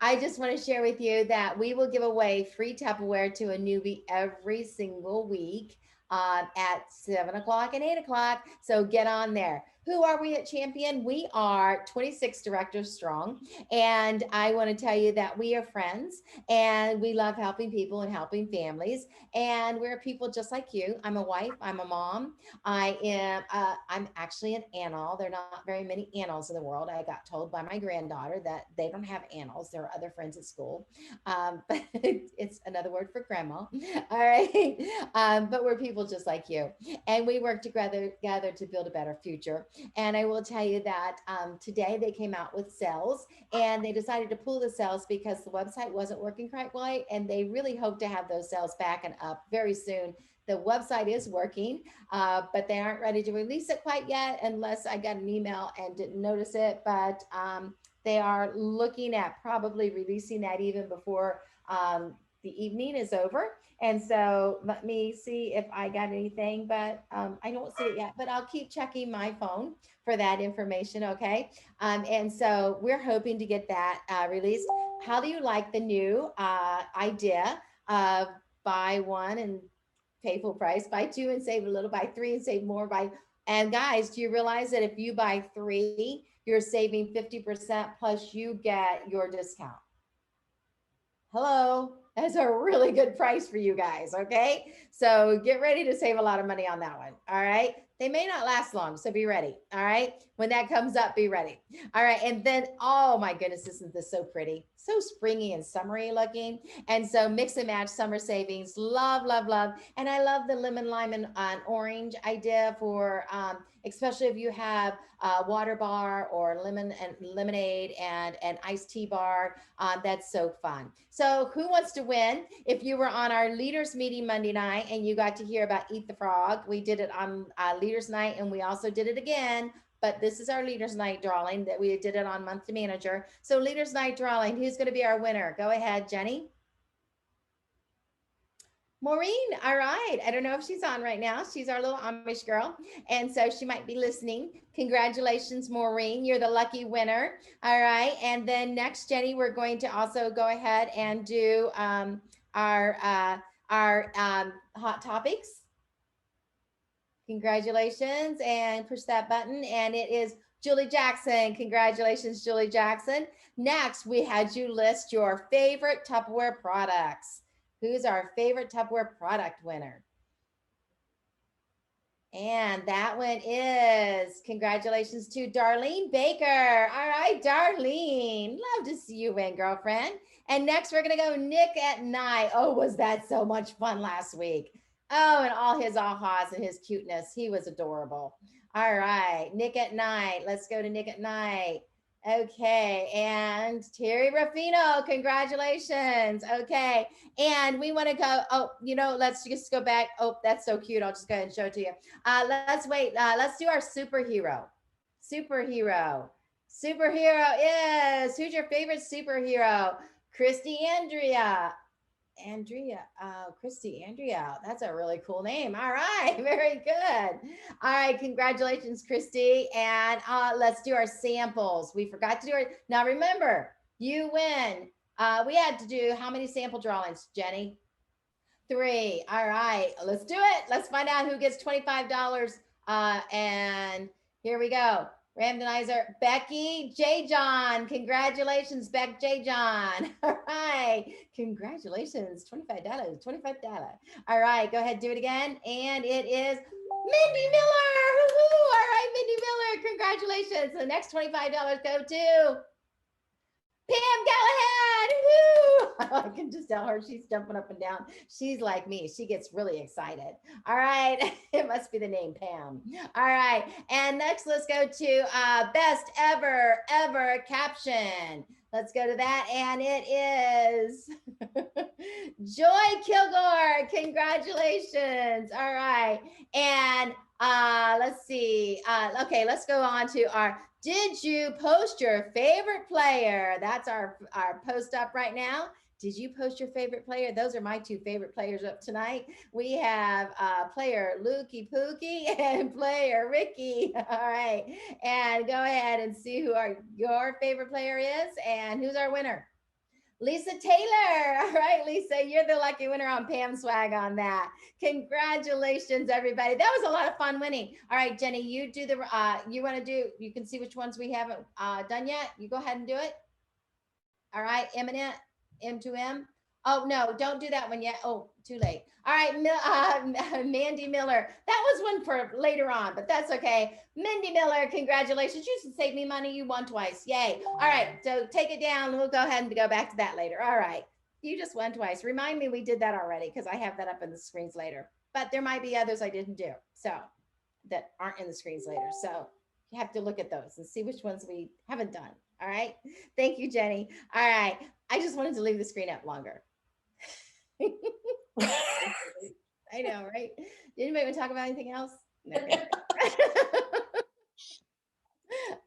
I just want to share with you that we will give away free Tupperware to a newbie every single week at 7 o'clock and 8 o'clock. So get on there. Who are we at Champion? We are 26 directors strong. And I want to tell you that we are friends and we love helping people and helping families. And we're people just like you. I'm a wife, I'm a mom. I'm actually an annal. There are not very many annals in the world. I got told by my granddaughter that they don't have annals. There are other friends at school. But it's another word for grandma. All right. But we're people just like you. And we work together to build a better future. And I will tell you that today they came out with cells and they decided to pull the cells because the website wasn't working quite right. And they really hope to have those cells back and up very soon. The website is working, but they aren't ready to release it quite yet unless I got an email and didn't notice it. But they are looking at probably releasing that even before the evening is over. And so let me see if I got anything, but I don't see it yet. But I'll keep checking my phone for that information, okay? And so we're hoping to get that released. How do you like the new idea of buy one and pay full price, buy two and save a little, buy three and save more, buy. And guys, do you realize that if you buy three, you're saving 50% plus you get your discount? Hello. That's a really good price for you guys. Okay. So get ready to save a lot of money on that one. All right. They may not last long. So be ready. All right. When that comes up, be ready. All right. And then, oh my goodness, isn't this so pretty? So springy and summery looking. And so mix and match summer savings. Love, love, love. And I love the lemon, lime, and orange idea for, especially if you have a water bar or lemon and lemonade and an iced tea bar. That's so fun. So, who wants to win? If you were on our leaders meeting Monday night and you got to hear about Eat the Frog, we did it on Leaders Night and we also did it again. But this is our Leaders Night drawing that we did it on Month to Manager. So, Leaders Night drawing, who's going to be our winner? Go ahead, Jenny. Maureen, all right. I don't know if she's on right now. She's our little Amish girl. And so she might be listening. Congratulations, Maureen. You're the lucky winner. All right. And then next, Jenny, we're going to also go ahead and do our hot topics. Congratulations. And push that button. And it is Julie Jackson. Congratulations, Julie Jackson. Next, we had you list your favorite Tupperware products. Who's our favorite Tupperware product winner? And that one is congratulations to Darlene Baker. All right, Darlene. Love to see you win, girlfriend. And next, we're going to go Nick at Night. Oh, was that so much fun last week? Oh, and all his ahas and his cuteness. He was adorable. All right, Nick at Night. Let's go to Nick at Night. Okay, and Terry Ruffino, congratulations. Okay, and we want to go. Oh, let's just go back. Oh, that's so cute. I'll just go ahead and show it to you. Let's wait. Let's do our superhero. Superhero. Superhero is who's your favorite superhero? Christy Andrea. Christy Andrea. That's a really cool name. All right, very good. All right, congratulations, Christy. And let's do our samples. We forgot to do it. Now remember, you win. We had to do how many sample drawings, Jenny? Three. All right, let's do it. Let's find out who gets $25. And here we go. Randomizer, Becky J. John. Congratulations, Beck J. John. All right. Congratulations. $25. $25. All right. Go ahead. Do it again. And it is Mindy Miller. Woo-hoo. All right, Mindy Miller. Congratulations. The next $25 go to Pam Callahan. Woo! I can just tell her she's jumping up and down. She's like me. She gets really excited. All right. It must be the name Pam. All right. And next, let's go to best ever caption. Let's go to that. And it is Joy Kilgore. Congratulations. All right. And let's see. Okay, let's go on to our did you post your favorite player? That's our post up right now. Did you post your favorite player? Those are my two favorite players up tonight. We have player Lukey Pookie and player Ricky. All right. And go ahead and see who your favorite player is and who's our winner. Lisa Taylor. All right, Lisa, you're the lucky winner on Pam Swag on that. Congratulations, everybody. That was a lot of fun winning. All right, Jenny, you do the, you want to do, you can see which ones we haven't done yet. You go ahead and do it. All right, Eminent, M2M. Oh, no, don't do that one yet. Oh, too late. All right, Mandy Miller. That was one for later on, but that's okay. Mindy Miller, congratulations. You should save me money. You won twice. Yay. All right, so take it down. We'll go ahead and go back to that later. All right, you just won twice. Remind me we did that already because I have that up in the screens later. But there might be others I didn't do, so that aren't in the screens later. So you have to look at those and see which ones we haven't done. All right. Thank you, Jenny. All right. I just wanted to leave the screen up longer. I know, right? Did anybody want to talk about anything else? No.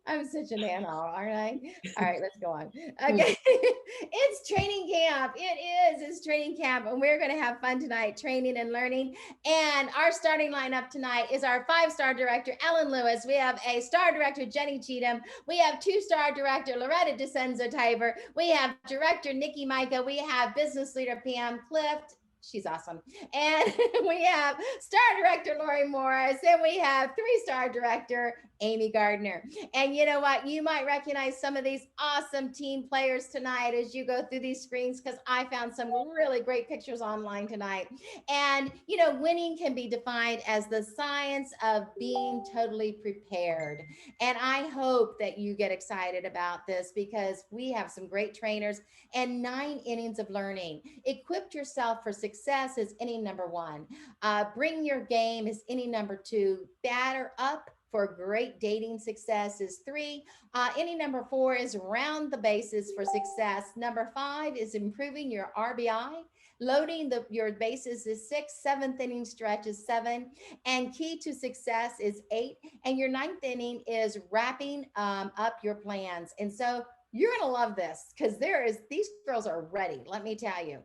I'm such an animal, aren't I? All right, let's go on. Okay. It's training camp. It's training camp. And we're going to have fun tonight, training and learning. And our starting lineup tonight is our 5-star director, Ellen Lewis. We have a star director, Jenny Cheatham. We have 2-star director, Loretta DeCenzo Tiber. We have director, Nikki Micah. We have business leader, Pam Clift. She's awesome. And we have star director, Lori Morris. And we have 3-star director, Amy Gardner. And you know what? You might recognize some of these awesome team players tonight as you go through these screens, because I found some really great pictures online tonight. And, you know, winning can be defined as the science of being totally prepared. And I hope that you get excited about this because we have some great trainers and 9 innings of learning. Equip yourself for success is inning number 1. Bring your game is inning number 2. Batter up for great dating success is 3. Inning number 4 is round the bases for success. Number 5 is improving your RBI. Loading your bases is 6. 7th inning stretch is 7. And key to success is 8. And your 9th inning is wrapping up your plans. And so you're going to love this because these girls are ready. Let me tell you.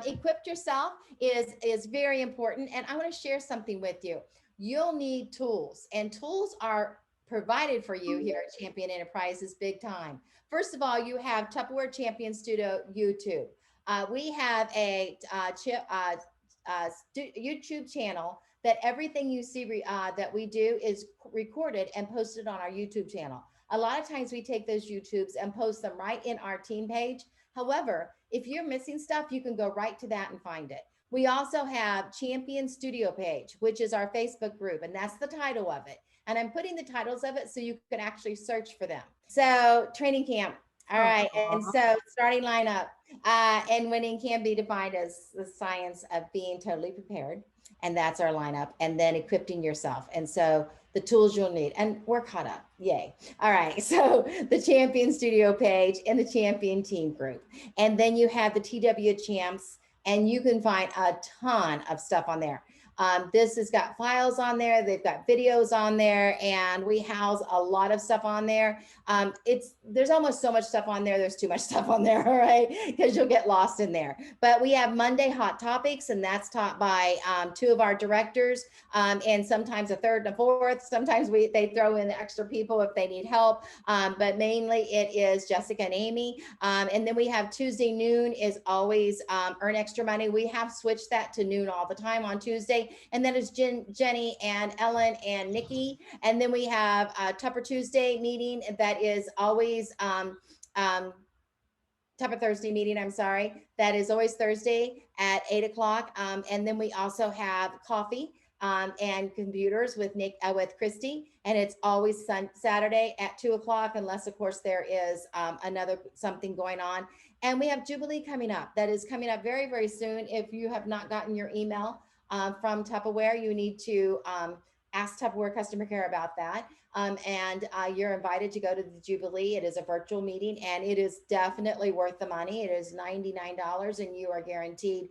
Equip yourself is very important. And I want to share something with you. You'll need tools, and tools are provided for you here at Champion Enterprises big time. First of all, you have Tupperware Champion Studio YouTube. We have a YouTube channel that everything you see that we do is recorded and posted on our YouTube channel. A lot of times we take those YouTubes and post them right in our team page. However, if you're missing stuff, you can go right to that and find it. We also have Champion Studio page, which is our Facebook group, and that's the title of it. And I'm putting the titles of it so you can actually search for them. So training camp. All right. And so starting lineup and winning can be defined as the science of being totally prepared. And that's our lineup. And then equipping yourself. And so the tools you'll need, and we're caught up. Yay. All right. So the Champion Studio page and the Champion Team group. And then you have the TW Champs. And you can find a ton of stuff on there. This has got files on there. They've got videos on there, and we house a lot of stuff on there. There's almost so much stuff on there. There's too much stuff on there, all right? Because you'll get lost in there. But we have Monday Hot Topics, and that's taught by 2 of our directors, and sometimes a 3rd and a 4th. Sometimes they throw in extra people if they need help, but mainly it is Jessica and Amy. And then we have Tuesday noon is always earn extra money. We have switched that to noon all the time on Tuesday. And then it's Jenny and Ellen and Nikki. And then we have a Tupper Tuesday meeting that is always Tupper Thursday meeting, I'm sorry. That is always Thursday at 8 o'clock. And then we also have coffee and computers with Christy. And it's always Saturday at 2 o'clock, unless of course there is something going on. And we have Jubilee coming up. That is coming up very, very soon. If you have not gotten your email from Tupperware, you need to ask Tupperware customer care about that. And you're invited to go to the Jubilee. It is a virtual meeting, and it is definitely worth the money. It is $99, and you are guaranteed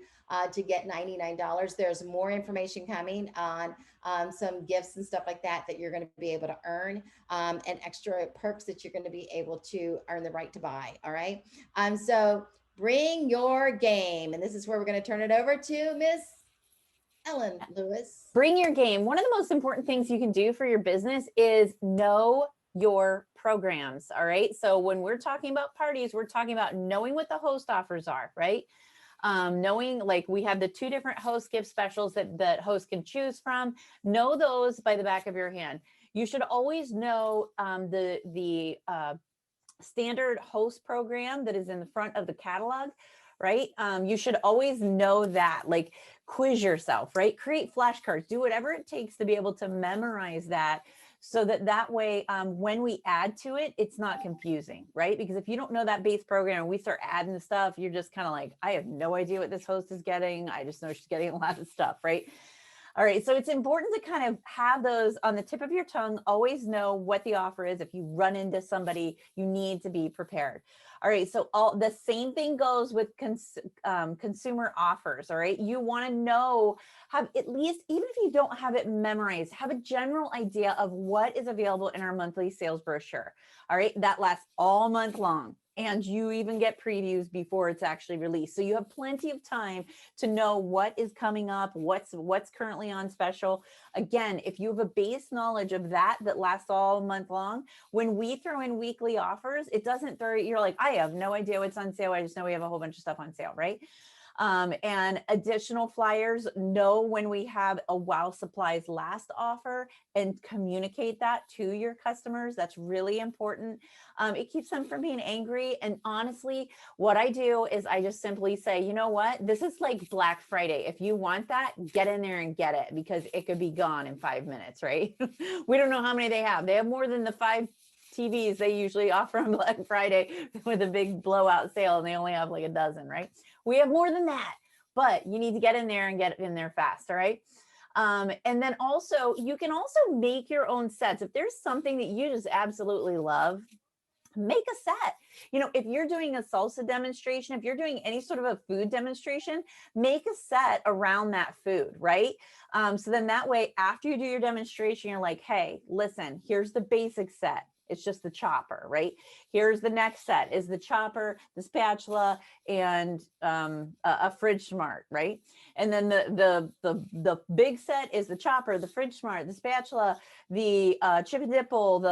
to get $99. There's more information coming on some gifts and stuff like that you're going to be able to earn, and extra perks that you're going to be able to earn the right to buy. All right. So bring your game, and this is where we're going to turn it over to Miss Ellen Lewis. Bring your game. One of the most important things you can do for your business is know your programs. All right. So when we're talking about parties, we're talking about knowing what the host offers are, right? Knowing, like, we have the two different host gift specials that hosts can choose from. Know those by the back of your hand. You should always know the standard host program that is in the front of the catalog, right? You should always know that, like, quiz yourself, right? Create flashcards, do whatever it takes to be able to memorize that, so that way, when we add to it, it's not confusing, right? Because if you don't know that base program and we start adding the stuff, you're just kind of like, I have no idea what this host is getting. I just know she's getting a lot of stuff, right? All right, so it's important to kind of have those on the tip of your tongue. Always know what the offer is. If you run into somebody, you need to be prepared. All right, so all the same thing goes with consumer offers. All right, you want to know, have at least, even if you don't have it memorized, have a general idea of what is available in our monthly sales brochure. All right, that lasts all month long. And you even get previews before it's actually released. So you have plenty of time to know what is coming up, what's currently on special. Again, if you have a base knowledge of that lasts all month long, when we throw in weekly offers, it doesn't throw, you're like, I have no idea what's on sale. I just know we have a whole bunch of stuff on sale, right? And additional flyers, know when we have a while supplies last offer and communicate that to your customers. That's really important. It keeps them from being angry. And honestly, what I do is I just simply say, you know what, this is like Black Friday. If you want that, get in there and get it, because it could be gone in 5 minutes, right? We don't know how many they have. They have more than the 5 TVs they usually offer on Black Friday with a big blowout sale, and they only have like a dozen, right? We have more than that, but you need to get in there and get in there fast. All right. And then also, you can also make your own sets. If there's something that you just absolutely love, make a set. You know, if you're doing a salsa demonstration, if you're doing any sort of a food demonstration, make a set around that food, right? So then that way, after you do your demonstration, you're like, hey, listen, here's the basic set. It's just the chopper, right? Here's the next set is the chopper, the spatula, and a fridge smart, right? And then the big set is the chopper, the fridge smart, the spatula, the chip and dipple,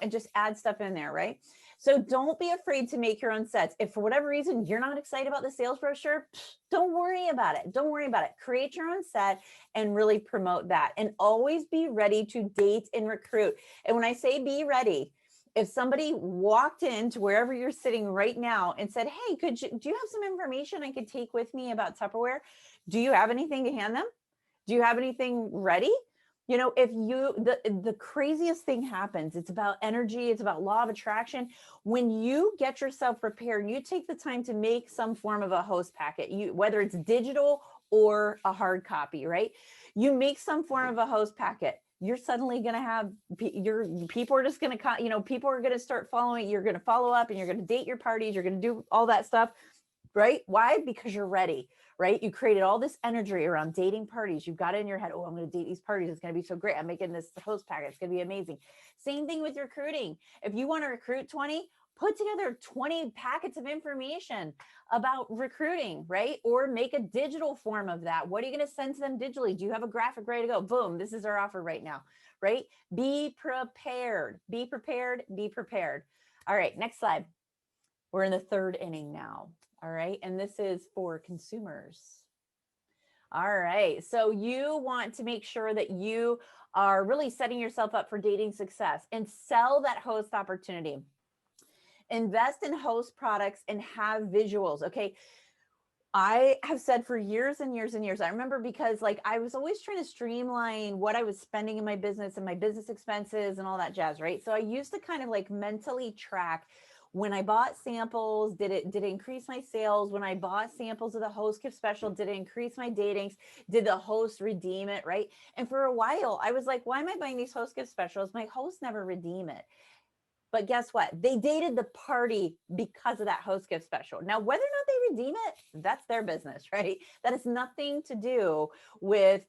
and just add stuff in there, right? So don't be afraid to make your own sets. If for whatever reason you're not excited about the sales brochure, don't worry about it. Don't worry about it. Create your own set and really promote that. And always be ready to date and recruit. And when I say be ready, if somebody walked into wherever you're sitting right now and said, hey, do you have some information I could take with me about Tupperware? Do you have anything to hand them? Do you have anything ready? You know, if the craziest thing happens, it's about energy, it's about law of attraction. When you get yourself prepared, you take the time to make some form of a host packet, whether it's digital or a hard copy, right? You make some form of a host packet. You're suddenly going to have people are just going to, people are going to start following. You're going to follow up and you're going to date your parties. You're going to do all that stuff, right? Why? Because you're ready. Right? You created all this energy around dating parties. You've got it in your head. Oh, I'm going to date these parties. It's going to be so great. I'm making this host packet. It's going to be amazing. Same thing with recruiting. If you want to recruit 20, put together 20 packets of information about recruiting, right? Or make a digital form of that. What are you going to send to them digitally? Do you have a graphic ready to go? Boom. This is our offer right now, right? Be prepared. Be prepared. Be prepared. All right. Next slide. We're in the third inning now. All right. And this is for consumers. All right. So you want to make sure that you are really setting yourself up for dating success and sell that host opportunity. Invest in host products and have visuals. Okay. I have said for years and years and years, I remember, because like I was always trying to streamline what I was spending in my business and my business expenses and all that jazz, right? So I used to kind of like mentally track, when I bought samples, did it increase my sales? When I bought samples of the host gift special, did it increase my datings? Did the host redeem it, right? And for a while, I was like, why am I buying these host gift specials? My hosts never redeem it. But guess what? They dated the party because of that host gift special. Now, whether or not they redeem it, that's their business, right? That has nothing to do with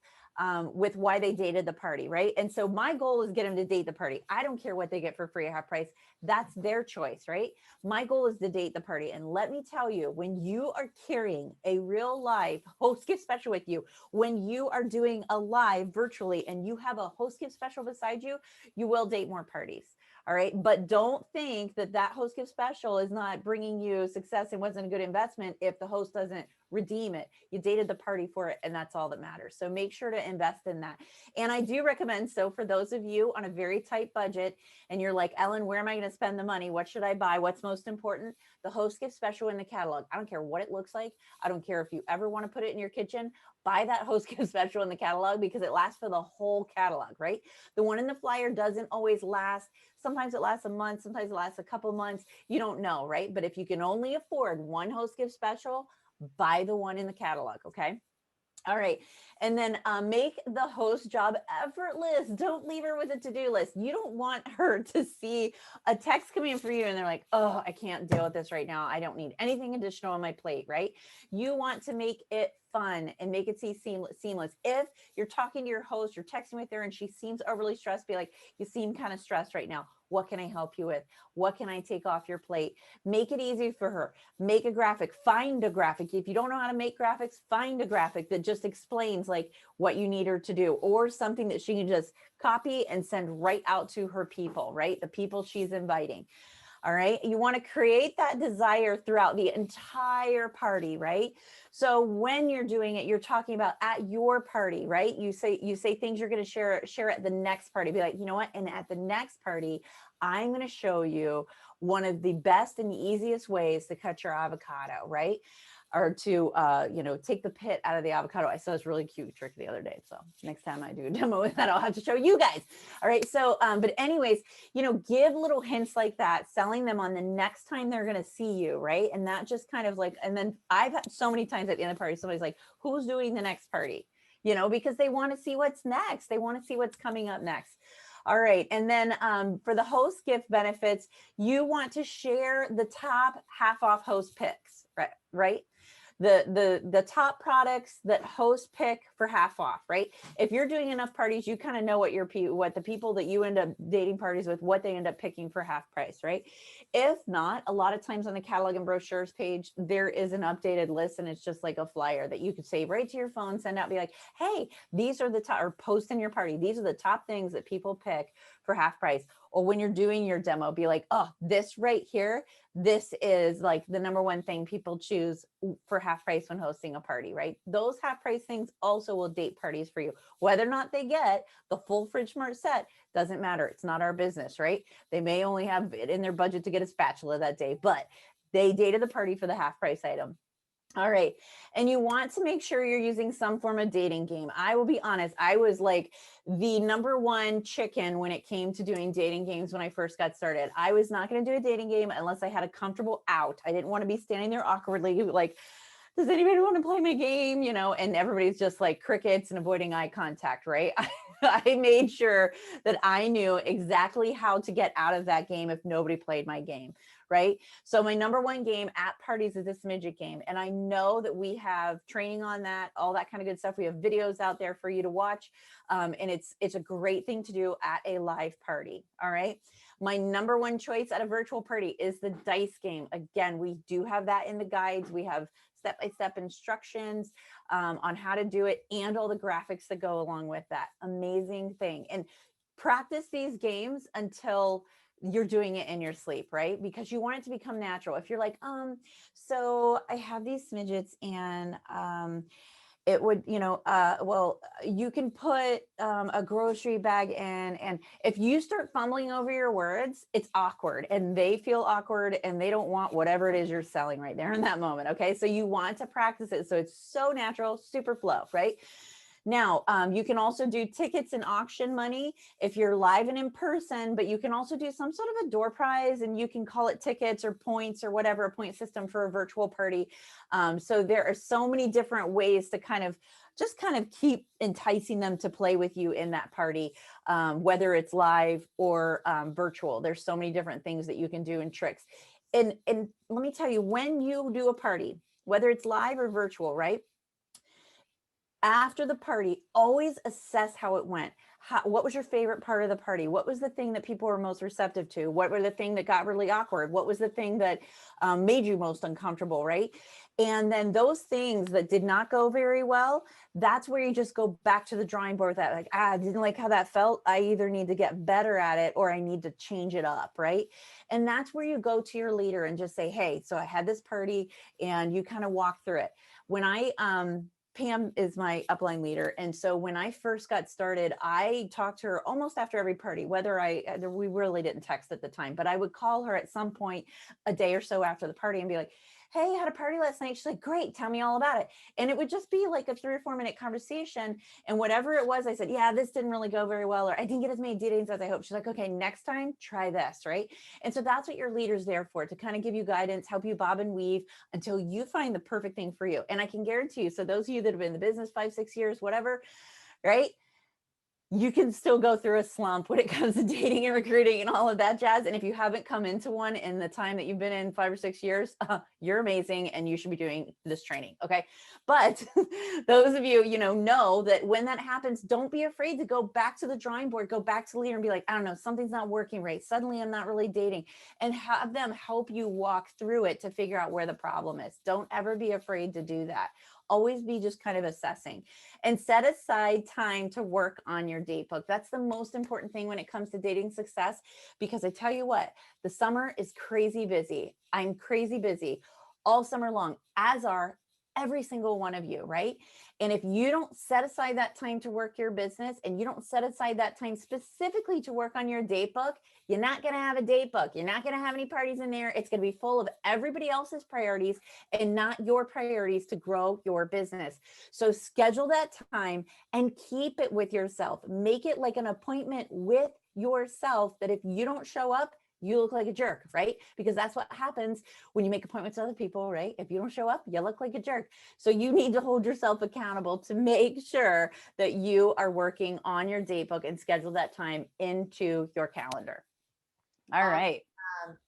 why they dated the party, right? And so my goal is get them to date the party. I don't care what they get for free or half price. That's their choice, right? My goal is to date the party. And let me tell you, when you are carrying a real live host gift special with you, when you are doing a live virtually and you have a host gift special beside you, you will date more parties. All right. But don't think that that host gift special is not bringing you success and wasn't a good investment if the host doesn't redeem it. You dated the party for it, and that's all that matters. So make sure to invest in that. And I do recommend, so for those of you on a very tight budget and you're like, Ellen, where am I going to spend the money? What should I buy? What's most important? The host gift special in the catalog. I don't care what it looks like. I don't care if you ever want to put it in your kitchen. Buy that host gift special in the catalog because it lasts for the whole catalog, right? The one in the flyer doesn't always last. Sometimes it lasts a month, sometimes it lasts a couple months. You don't know, right? But if you can only afford one host gift special, buy the one in the catalog, okay? All right. And then make the host job effortless. Don't leave her with a to-do list. You don't want her to see a text coming in for you and they're like, oh, I can't deal with this right now. I don't need anything additional on my plate, right? You want to make it fun and make it seamless. If you're talking to your host, you're texting with her and she seems overly stressed, be like, you seem kind of stressed right now. What can I help you with? What can I take off your plate? Make it easy for her. Make a graphic, find a graphic. If you don't know how to make graphics, find a graphic that just explains like what you need her to do, or something that she can just copy and send right out to her people, right? The people she's inviting. All right. You want to create that desire throughout the entire party, right? So when you're doing it, you're talking about at your party, right? You say things you're going to share at the next party. Be like, you know what? And at the next party, I'm going to show you one of the best and easiest ways to cut your avocado, right? Or to, take the pit out of the avocado. I saw this really cute trick the other day. So next time I do a demo with that, I'll have to show you guys. All right. So, but anyways, give little hints like that, selling them on the next time they're going to see you. Right. And that just kind of like, and then I've had so many times at the end of the party, somebody's like, who's doing the next party? Because they want to see what's next. They want to see what's coming up next. All right. And then for the host gift benefits, you want to share the top half off host picks, right? The top products that hosts pick for half off, right? If you're doing enough parties, you kind of know what the people that you end up dating parties with, what they end up picking for half price, right? If not, a lot of times on the catalog and brochures page, there is an updated list and it's just like a flyer that you could save right to your phone, send out, be like, hey, these are the top, or post in your party. These are the top things that people pick for half price. Or when you're doing your demo, be like, oh, this right here, this is like the number one thing people choose for half price when hosting a party, right? Those half price things also will date parties for you. Whether or not they get the full Fridge Smart set doesn't matter. It's not our business, right? They may only have it in their budget to get a spatula that day, but they dated the party for the half price item. All right. And you want to make sure you're using some form of dating game. I will be honest, I was like the number one chicken when it came to doing dating games when I first got started. I was not going to do a dating game unless I had a comfortable out. I didn't want to be standing there awkwardly like, does anybody want to play my game? And everybody's just like crickets and avoiding eye contact, right? I made sure that I knew exactly how to get out of that game if nobody played my game, right? So my number one game at parties is this midget game. And I know that we have training on that, all that kind of good stuff. We have videos out there for you to watch. And it's a great thing to do at a live party. All right. My number one choice at a virtual party is the dice game. Again, we do have that in the guides. We have step-by-step instructions on how to do it and all the graphics that go along with that. Amazing thing. And practice these games until you're doing it in your sleep, right? Because you want it to become natural. If you're like, so I have these midgets and it would, you can put a grocery bag in, and if you start fumbling over your words, it's awkward and they feel awkward and they don't want whatever it is you're selling right there in that moment. Okay. So you want to practice it. So it's so natural, super flow, right? Now, you can also do tickets and auction money if you're live and in person, but you can also do some sort of a door prize and you can call it tickets or points or whatever, a point system for a virtual party. So there are so many different ways to kind of keep enticing them to play with you in that party, whether it's live or virtual. There's so many different things that you can do and tricks. And let me tell you, when you do a party, whether it's live or virtual, right? After the party, always assess how it went. what was your favorite part of the party? What was the thing that people were most receptive to? What were the thing that got really awkward? What was the thing that made you most uncomfortable, right? And then those things that did not go very well, that's where you just go back to the drawing board with that, like, I didn't like how that felt. I either need to get better at it or I need to change it up, right? And that's where you go to your leader and just say, hey, so I had this party, and you kind of walk through it. When Pam is my upline leader. And so when I first got started, I talked to her almost after every party, we really didn't text at the time, but I would call her at some point a day or so after the party and be like, hey, I had a party last night. She's like, great, tell me all about it. And it would just be like a 3 or 4 minute conversation. And whatever it was, I said, yeah, this didn't really go very well, or I didn't get as many datings as I hoped. She's like, okay, next time, try this, right? And so that's what your leader's there for, to kind of give you guidance, help you bob and weave until you find the perfect thing for you. And I can guarantee you, so those of you that have been in the business 5, 6 years, whatever, right? You can still go through a slump when it comes to dating and recruiting and all of that jazz. And if you haven't come into one in the time that you've been in 5 or 6 years, you're amazing and you should be doing this training. Okay. But those of you, know that when that happens, don't be afraid to go back to the drawing board, go back to the leader and be like, I don't know, something's not working right. Suddenly I'm not really dating, and have them help you walk through it to figure out where the problem is. Don't ever be afraid to do that. Always be just kind of assessing, and set aside time to work on your date book. That's the most important thing when it comes to dating success, because I tell you what, the summer is crazy busy. I'm crazy busy all summer long, as are every single one of you, right? And if you don't set aside that time to work your business, and you don't set aside that time specifically to work on your date book, you're not going to have a date book. You're not going to have any parties in there. It's going to be full of everybody else's priorities and not your priorities to grow your business. So schedule that time and keep it with yourself. Make it like an appointment with yourself, that if you don't show up, you look like a jerk, right? Because that's what happens when you make appointments with other people, right? If you don't show up, you look like a jerk. So you need to hold yourself accountable to make sure that you are working on your date book and schedule that time into your calendar. All right.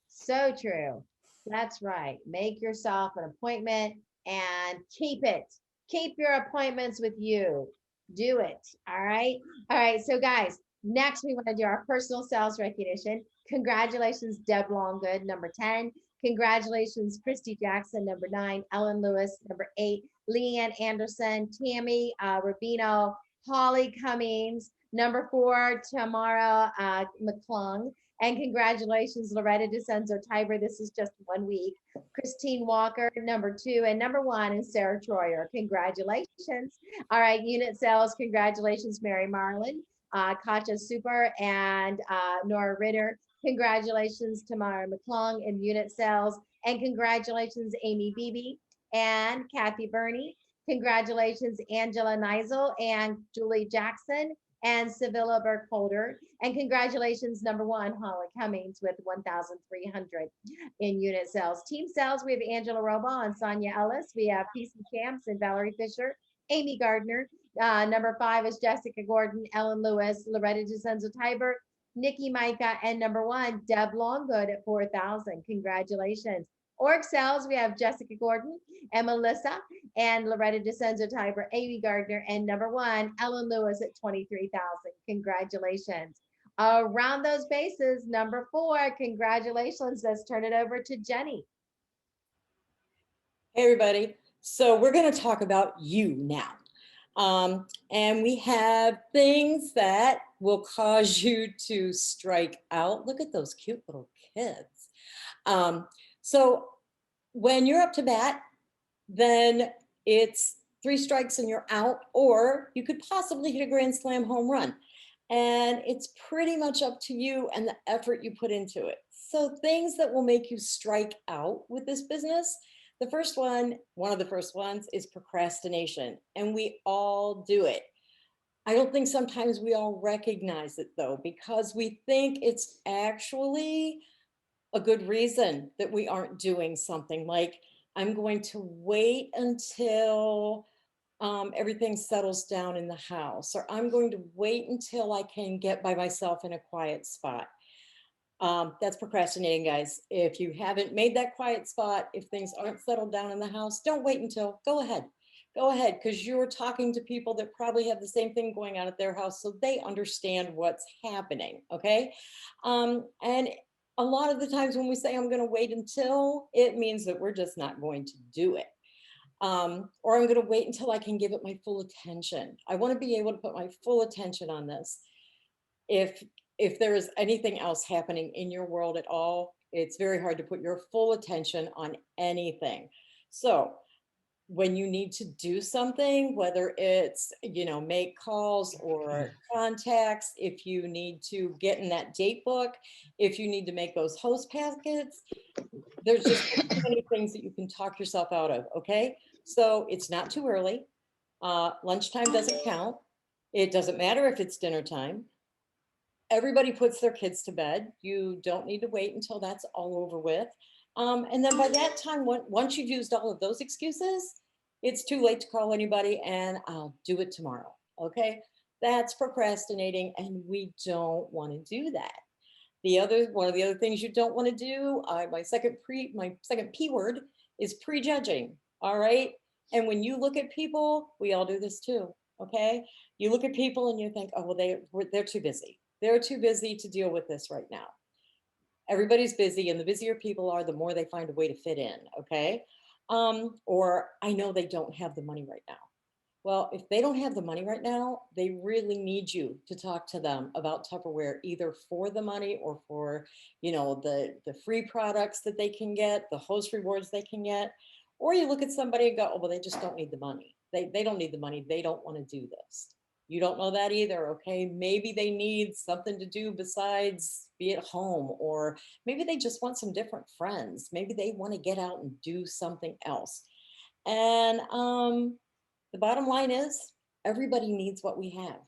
So true. That's right. Make yourself an appointment and keep it. Keep your appointments with you. Do it. All right. All right. So, guys, next we want to do our personal sales recognition. Congratulations, Deb Longgood, number 10. Congratulations, Christy Jackson, number 9. Ellen Lewis, number 8. Leanne Anderson, Tammy Rubino, Holly Cummings, number 4. Tamara McClung. And congratulations, Loretta DeCenzo Tiber. This is just 1 week. Christine Walker, number 2. And number 1 is Sarah Troyer. Congratulations. All right, unit sales. Congratulations, Mary Marlin, Katja Super, and Nora Ritter. Congratulations, Tamara McClung in unit sales. And congratulations, Amy Beebe and Kathy Burney. Congratulations, Angela Neisel and Julie Jackson and Sevilla Burkholder. And congratulations, number 1, Holly Cummings with 1,300 in unit sales. Team sales, we have Angela Roba and Sonia Ellis. We have PC Champs and Valerie Fisher, Amy Gardner. Number 5 is Jessica Gordon, Ellen Lewis, Loretta DeCenzo Tiber, Nikki Micah, and number 1, Deb Longgood at 4,000. Congratulations. Org sales, we have Jessica Gordon and Melissa and Loretta DeCenzo Tiber, Amy Gardner, and number 1, Ellen Lewis at 23,000. Congratulations. Around those bases, number 4, congratulations. Let's turn it over to Jenny. Hey, everybody. So we're going to talk about you now. And we have things that will cause you to strike out. Look at those cute little kids. So when you're up to bat, then it's 3 strikes and you're out, or you could possibly hit a grand slam home run. And it's pretty much up to you and the effort you put into it. So things that will make you strike out with this business. The first one of the first ones is procrastination. And we all do it. I don't think sometimes we all recognize it though, because we think it's actually a good reason that we aren't doing something. Like, I'm going to wait until everything settles down in the house, or I'm going to wait until I can get by myself in a quiet spot. That's procrastinating, guys. If you haven't made that quiet spot, if things aren't settled down in the house, don't wait until, go ahead. go ahead, because you're talking to people that probably have the same thing going on at their house, so they understand what's happening, okay? And a lot of the times when we say I'm going to wait until, it means that we're just not going to do it. Or I'm going to wait until I can give it my full attention. I want to be able to put my full attention on this. If there is anything else happening in your world at all, it's very hard to put your full attention on anything. So when you need to do something, whether it's, make calls or contacts, if you need to get in that date book, if you need to make those host packets, there's just so many things that you can talk yourself out of. Okay. So it's not too early. Lunchtime doesn't count. It doesn't matter if it's dinner time. Everybody puts their kids to bed. You don't need to wait until that's all over with. And then by that time, once you've used all of those excuses, it's too late to call anybody and I'll do it tomorrow. Okay. That's procrastinating and we don't want to do that. One of the other things you don't want to do, my second P word is prejudging. All right. And when you look at people, we all do this too. Okay. You look at people and you think, oh, well, they're too busy. They're too busy to deal with this right now. Everybody's busy, and the busier people are, the more they find a way to fit in. Okay. Or I know they don't have the money right now. Well, if they don't have the money right now, they really need you to talk to them about Tupperware, either for the money or for, the free products that they can get, the host rewards they can get. Or you look at somebody and go, oh, well, they just don't need the money. They don't need the money. They don't want to do this. You don't know that either. Okay. Maybe they need something to do besides be at home, or maybe they just want some different friends. Maybe they want to get out and do something else. And, the bottom line is everybody needs what we have.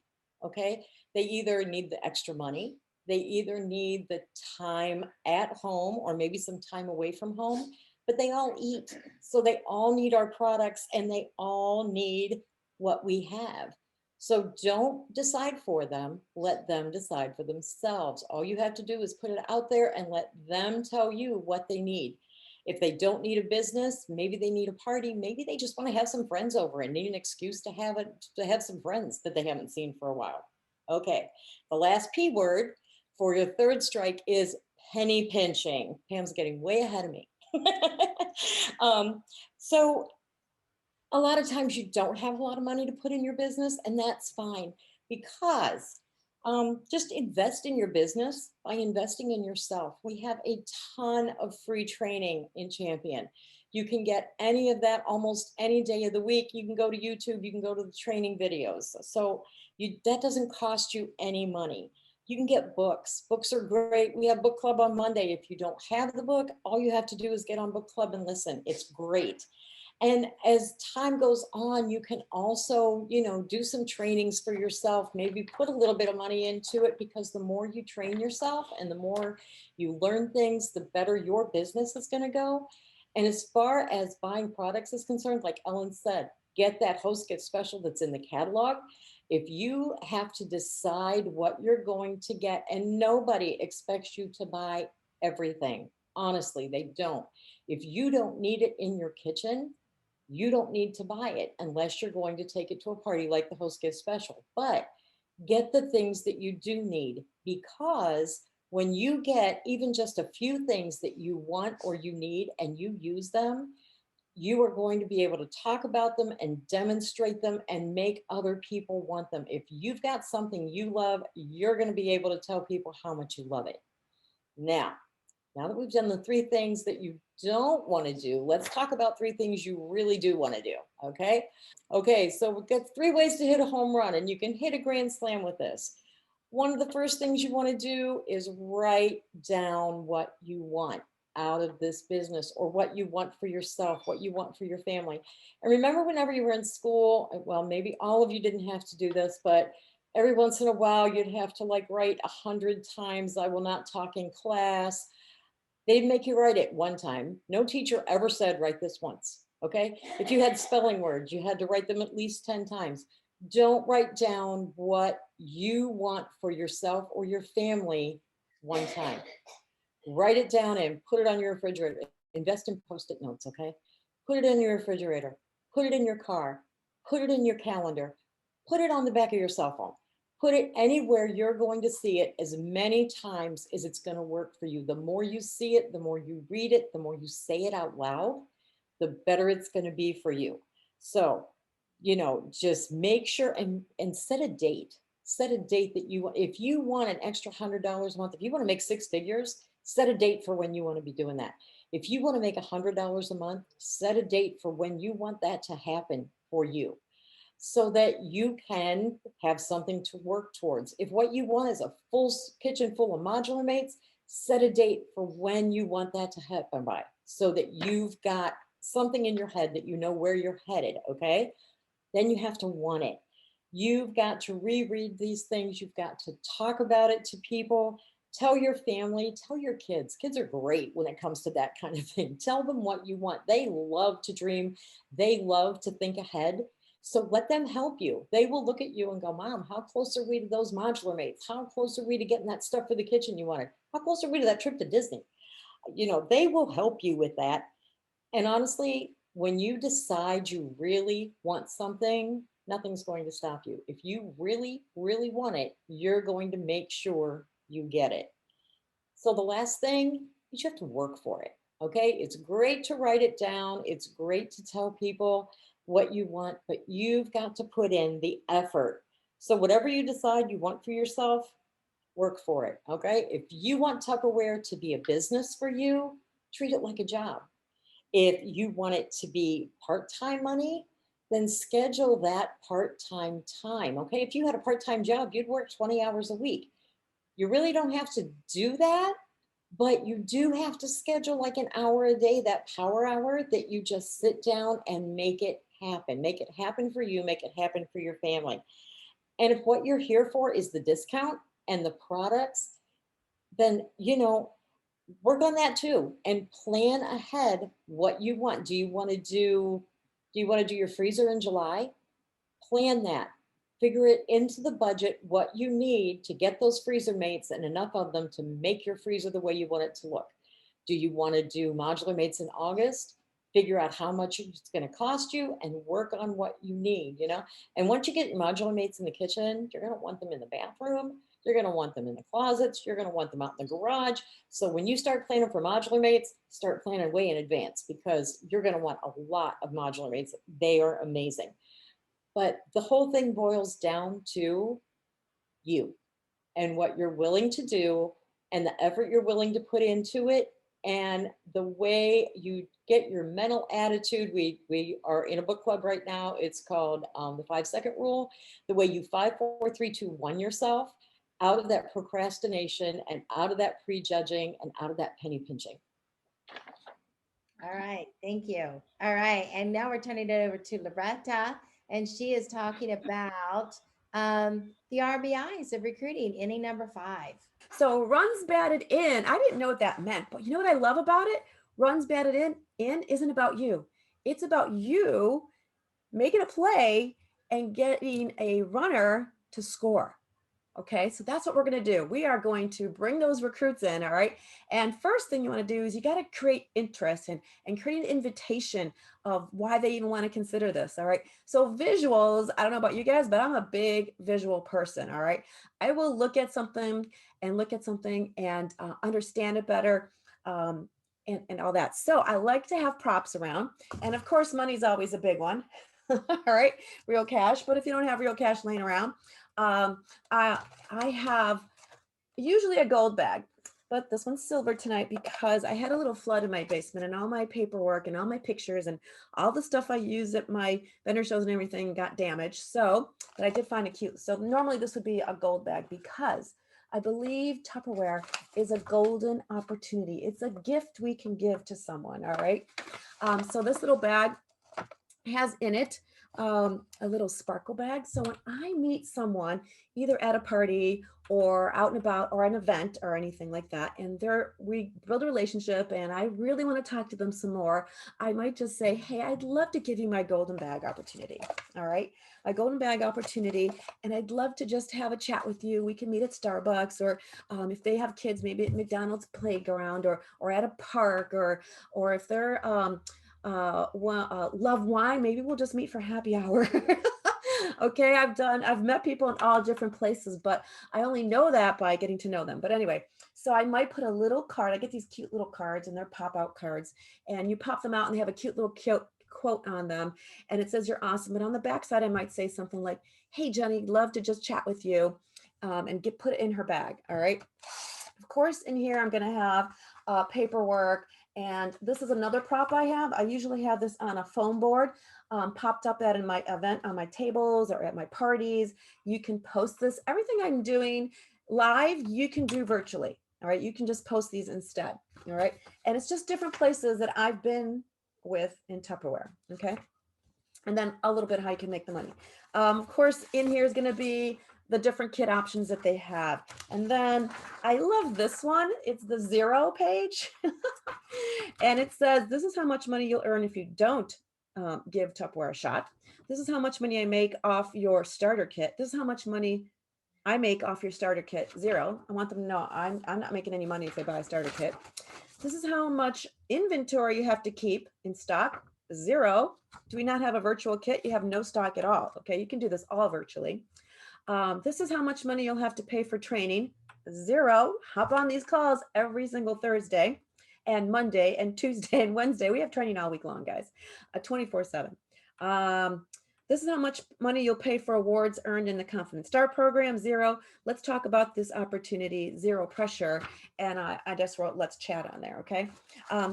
Okay. They either need the extra money, they either need the time at home or maybe some time away from home, but they all eat. So they all need our products and they all need what we have. So don't decide for them. Let them decide for themselves. All you have to do is put it out there and let them tell you what they need. If they don't need a business, maybe they need a party. Maybe they just want to have some friends over and need an excuse to have some friends that they haven't seen for a while. Okay. The last P word for your third strike is penny pinching. Pam's getting way ahead of me. So a lot of times you don't have a lot of money to put in your business, and that's fine, because just invest in your business by investing in yourself. We have a ton of free training in Champion. You can get any of that almost any day of the week. You can go to YouTube, you can go to the training videos. So that doesn't cost you any money. You can get books. Books are great. We have book club on Monday. If you don't have the book, all you have to do is get on book club and listen. It's great. And as time goes on, you can also, do some trainings for yourself, maybe put a little bit of money into it, because the more you train yourself and the more you learn things, the better your business is going to go. And as far as buying products is concerned, like Ellen said, get that host gift special that's in the catalog. If you have to decide what you're going to get, and nobody expects you to buy everything, honestly, they don't. If you don't need it in your kitchen, you don't need to buy it unless you're going to take it to a party like the host gift special. But get the things that you do need, because when you get even just a few things that you want or you need and you use them, you are going to be able to talk about them and demonstrate them and make other people want them. If you've got something you love, you're going to be able to tell people how much you love it. Now that we've done the 3 things that you don't want to do, let's talk about 3 things you really do want to do. Okay. Okay. So we've got 3 ways to hit a home run, and you can hit a grand slam with this. One of the first things you want to do is write down what you want out of this business, or what you want for yourself, what you want for your family. And remember, whenever you were in school, well, maybe all of you didn't have to do this, but every once in a while you'd have to write 100 times, I will not talk in class. They'd make you write it one time. No teacher ever said, write this once. Okay. If you had spelling words, you had to write them at least 10 times. Don't write down what you want for yourself or your family one time. Write it down and put it on your refrigerator. Invest in Post-it notes. Okay. Put it in your refrigerator, put it in your car, Put it in your calendar. Put it on the back of your cell phone. Put it anywhere you're going to see it as many times as it's going to work for you. The more you see it, the more you read it, the more you say it out loud, the better it's going to be for you. So, just make sure and set a date. Set a date that you want. If you want an extra $100 a month, if you want to make six figures, set a date for when you want to be doing that. If you want to make $100 a month, set a date for when you want that to happen for you so that you can have something to work towards. If what you want is a full kitchen full of modular mates, set a date for when you want that to happen by so that you've got something in your head that you know where you're headed, okay? Then you have to want it. You've got to reread these things. You've got to talk about it to people. Tell your family, tell your kids. Kids are great when it comes to that kind of thing. Tell them what you want. They love to dream. They love to think ahead. So let them help you. They will look at you and go, Mom, how close are we to those modular mates? How close are we to getting that stuff for the kitchen you wanted? How close are we to that trip to Disney? They will help you with that. And honestly, when you decide you really want something, nothing's going to stop you. If you really, really want it, you're going to make sure you get it. So the last thing, you have to work for it. Okay. It's great to write it down. It's great to tell people what you want, but you've got to put in the effort. So whatever you decide you want for yourself, work for it. Okay. If you want Tupperware to be a business for you, treat it like a job. If you want it to be part-time money, then schedule that part-time time. Okay. If you had a part-time job, you'd work 20 hours a week. You really don't have to do that, but you do have to schedule like an hour a day, that power hour that you just sit down and make it happen. Make it happen for you, make it happen for your family. And if what you're here for is the discount and the products, then, work on that too and plan ahead what you want. Do you want to do your freezer in July? Plan that. Figure it into the budget what you need to get those freezer mates and enough of them to make your freezer the way you want it to look. Do you want to do modular mates in August? Figure out how much it's going to cost you and work on what you need. And once you get modular mates in the kitchen, you're going to want them in the bathroom. You're going to want them in the closets. You're going to want them out in the garage. So when you start planning for modular mates, start planning way in advance because you're going to want a lot of modular mates. They are amazing. But the whole thing boils down to you and what you're willing to do and the effort you're willing to put into it and the way you get your mental attitude. We are in a book club right now. It's called the 5-second rule. The way you 5, 4, 3, 2, 1 yourself out of that procrastination and out of that prejudging and out of that penny pinching. All right. Thank you. All right. And now we're turning it over to Loretta, and she is talking about the RBIs of recruiting, inning number 5. So runs batted in, I didn't know what that meant, but you know what I love about it? Runs batted in isn't about you. It's about you making a play and getting a runner to score. Okay, so that's what we're going to do. We are going to bring those recruits in, all right? And first thing you want to do is you got to create interest and create an invitation of why they even want to consider this, all right? So visuals, I don't know about you guys, but I'm a big visual person, all right? I will look at something and understand it better and all that. So I like to have props around. And of course, money's always a big one, all right? Real cash, but if you don't have real cash laying around, I have usually a gold bag, but this one's silver tonight because I had a little flood in my basement and all my paperwork and all my pictures and all the stuff I use at my vendor shows and everything got damaged. But I did find it cute. So normally this would be a gold bag because I believe Tupperware is a golden opportunity. It's a gift we can give to someone. All right. So this little bag has in it a little sparkle bag. So when I meet someone either at a party or out and about or an event or anything like that, and we build a relationship and I really want to talk to them some more, I might just say, hey, I'd love to give you my golden bag opportunity. All right. My golden bag opportunity. And I'd love to just have a chat with you. We can meet at Starbucks or if they have kids, maybe at McDonald's playground or at a park or if they're love wine, maybe we'll just meet for happy hour. Okay, I've met people in all different places, but I only know that by getting to know them. But anyway, so I might put a little card. I get these cute little cards, and they're pop-out cards, and you pop them out and they have a cute little quote on them, and it says you're awesome. And on the back side, I might say something like, "Hey Jenny, love to just chat with you," and put it in her bag. All right. Of course, in here I'm going to have paperwork, and this is another prop I have. I usually have this on a foam board, popped up at in my event on my tables or at my parties. You can post this. Everything I'm doing live, you can do virtually. All right. You can just post these instead. All right. And it's just different places that I've been with in Tupperware. Okay. And then a little bit how you can make the money. Of course, in here is going to be the different kit options that they have. And then I love this one. It's the 0 page. And it says, this is how much money you'll earn if you don't give Tupperware a shot. This is how much money I make off your starter kit. This is how much money I make off your starter kit. 0. I want them to know I'm not making any money if they buy a starter kit. This is how much inventory you have to keep in stock. 0. Do we not have a virtual kit? You have no stock at all. Okay, you can do this all virtually. This is how much money you'll have to pay for training. 0. Hop on these calls every single Thursday and Monday and Tuesday and Wednesday. We have training all week long, guys, 24/7. This is how much money you'll pay for awards earned in the Confident Start program. 0. Let's talk about this opportunity. 0 pressure. And I just wrote, let's chat on there. Okay.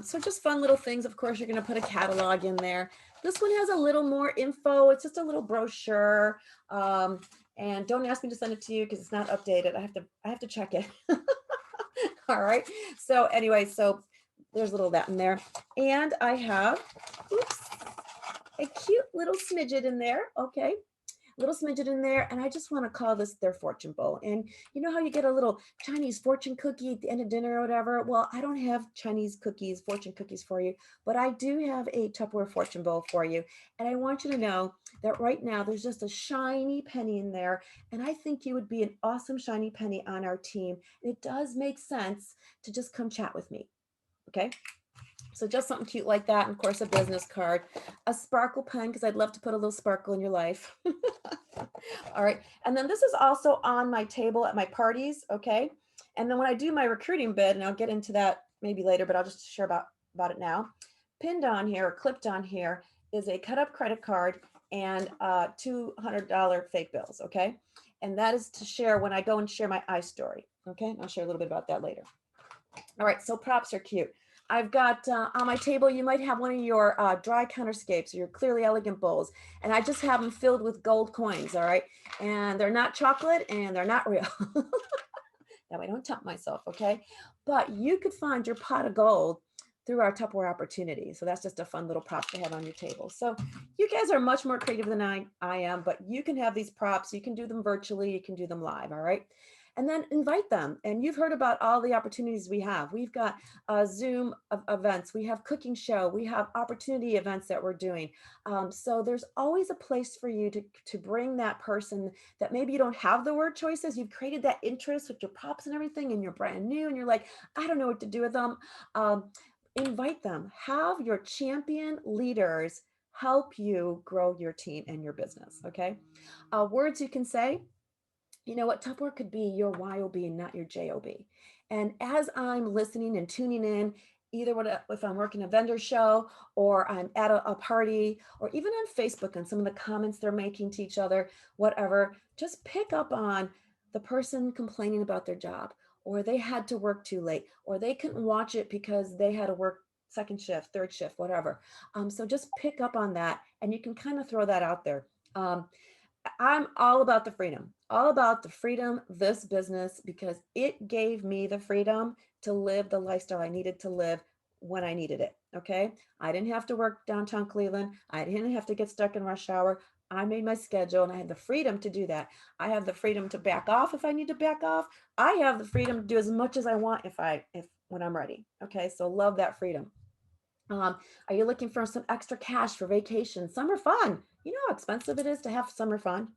So just fun little things. Of course, you're going to put a catalog in there. This one has a little more info. It's just a little brochure. And don't ask me to send it to you because it's not updated. I have to check it. All right. So anyway, so there's a little of that in there. And I have, a cute little smidget in there. Okay. Little smidget in there. And I just want to call this their fortune bowl. And you know how you get a little Chinese fortune cookie at the end of dinner or whatever? Well, I don't have Chinese cookies, fortune cookies for you, but I do have a Tupperware fortune bowl for you. And I want you to know that right now there's just a shiny penny in there. And I think you would be an awesome shiny penny on our team. And it does make sense to just come chat with me. Okay. So just something cute like that. And of course, a business card, a sparkle pen, because I'd love to put a little sparkle in your life. All right. And then this is also on my table at my parties. Okay. And then when I do my recruiting bid, and I'll get into that maybe later, but I'll just share about it now. Pinned on here, or clipped on here, is a cut up credit card and $200 fake bills. Okay. And that is to share when I go and share my iStory. Okay. I'll share a little bit about that later. All right. So props are cute. I've got on my table, you might have one of your dry counterscapes or your clearly elegant bowls. And I just have them filled with gold coins. All right. And they're not chocolate and they're not real. That way I don't tempt myself. Okay. But you could find your pot of gold through our Tupperware opportunity. So that's just a fun little prop to have on your table. So you guys are much more creative than I am, but you can have these props. You can do them virtually. You can do them live. All right. And then invite them. And you've heard about all the opportunities we have. We've got Zoom events. We have cooking show. We have opportunity events that we're doing. So there's always a place for you to bring that person that maybe you don't have the word choices. You've created that interest with your props and everything, and you're brand new and you're like, I don't know what to do with them. Invite them. Have your champion leaders help you grow your team and your business. Okay. Words you can say. You know what, Tupperware could be your YOB and not your JOB. And as I'm listening and tuning in, either if I'm working a vendor show or I'm at a party or even on Facebook and some of the comments they're making to each other, whatever, just pick up on the person complaining about their job, or they had to work too late, or they couldn't watch it because they had to work second shift, third shift, whatever. So just pick up on that and you can kind of throw that out there. I'm all about the freedom, this business, because it gave me the freedom to live the lifestyle I needed to live when I needed it. Okay. I didn't have to work downtown Cleveland. I didn't have to get stuck in rush hour. I made my schedule and I had the freedom to do that. I have the freedom to back off if I need to back off. I have the freedom to do as much as I want when I'm ready. Okay. So love that freedom. Are you looking for some extra cash for vacation? Summer fun. You know how expensive it is to have summer fun?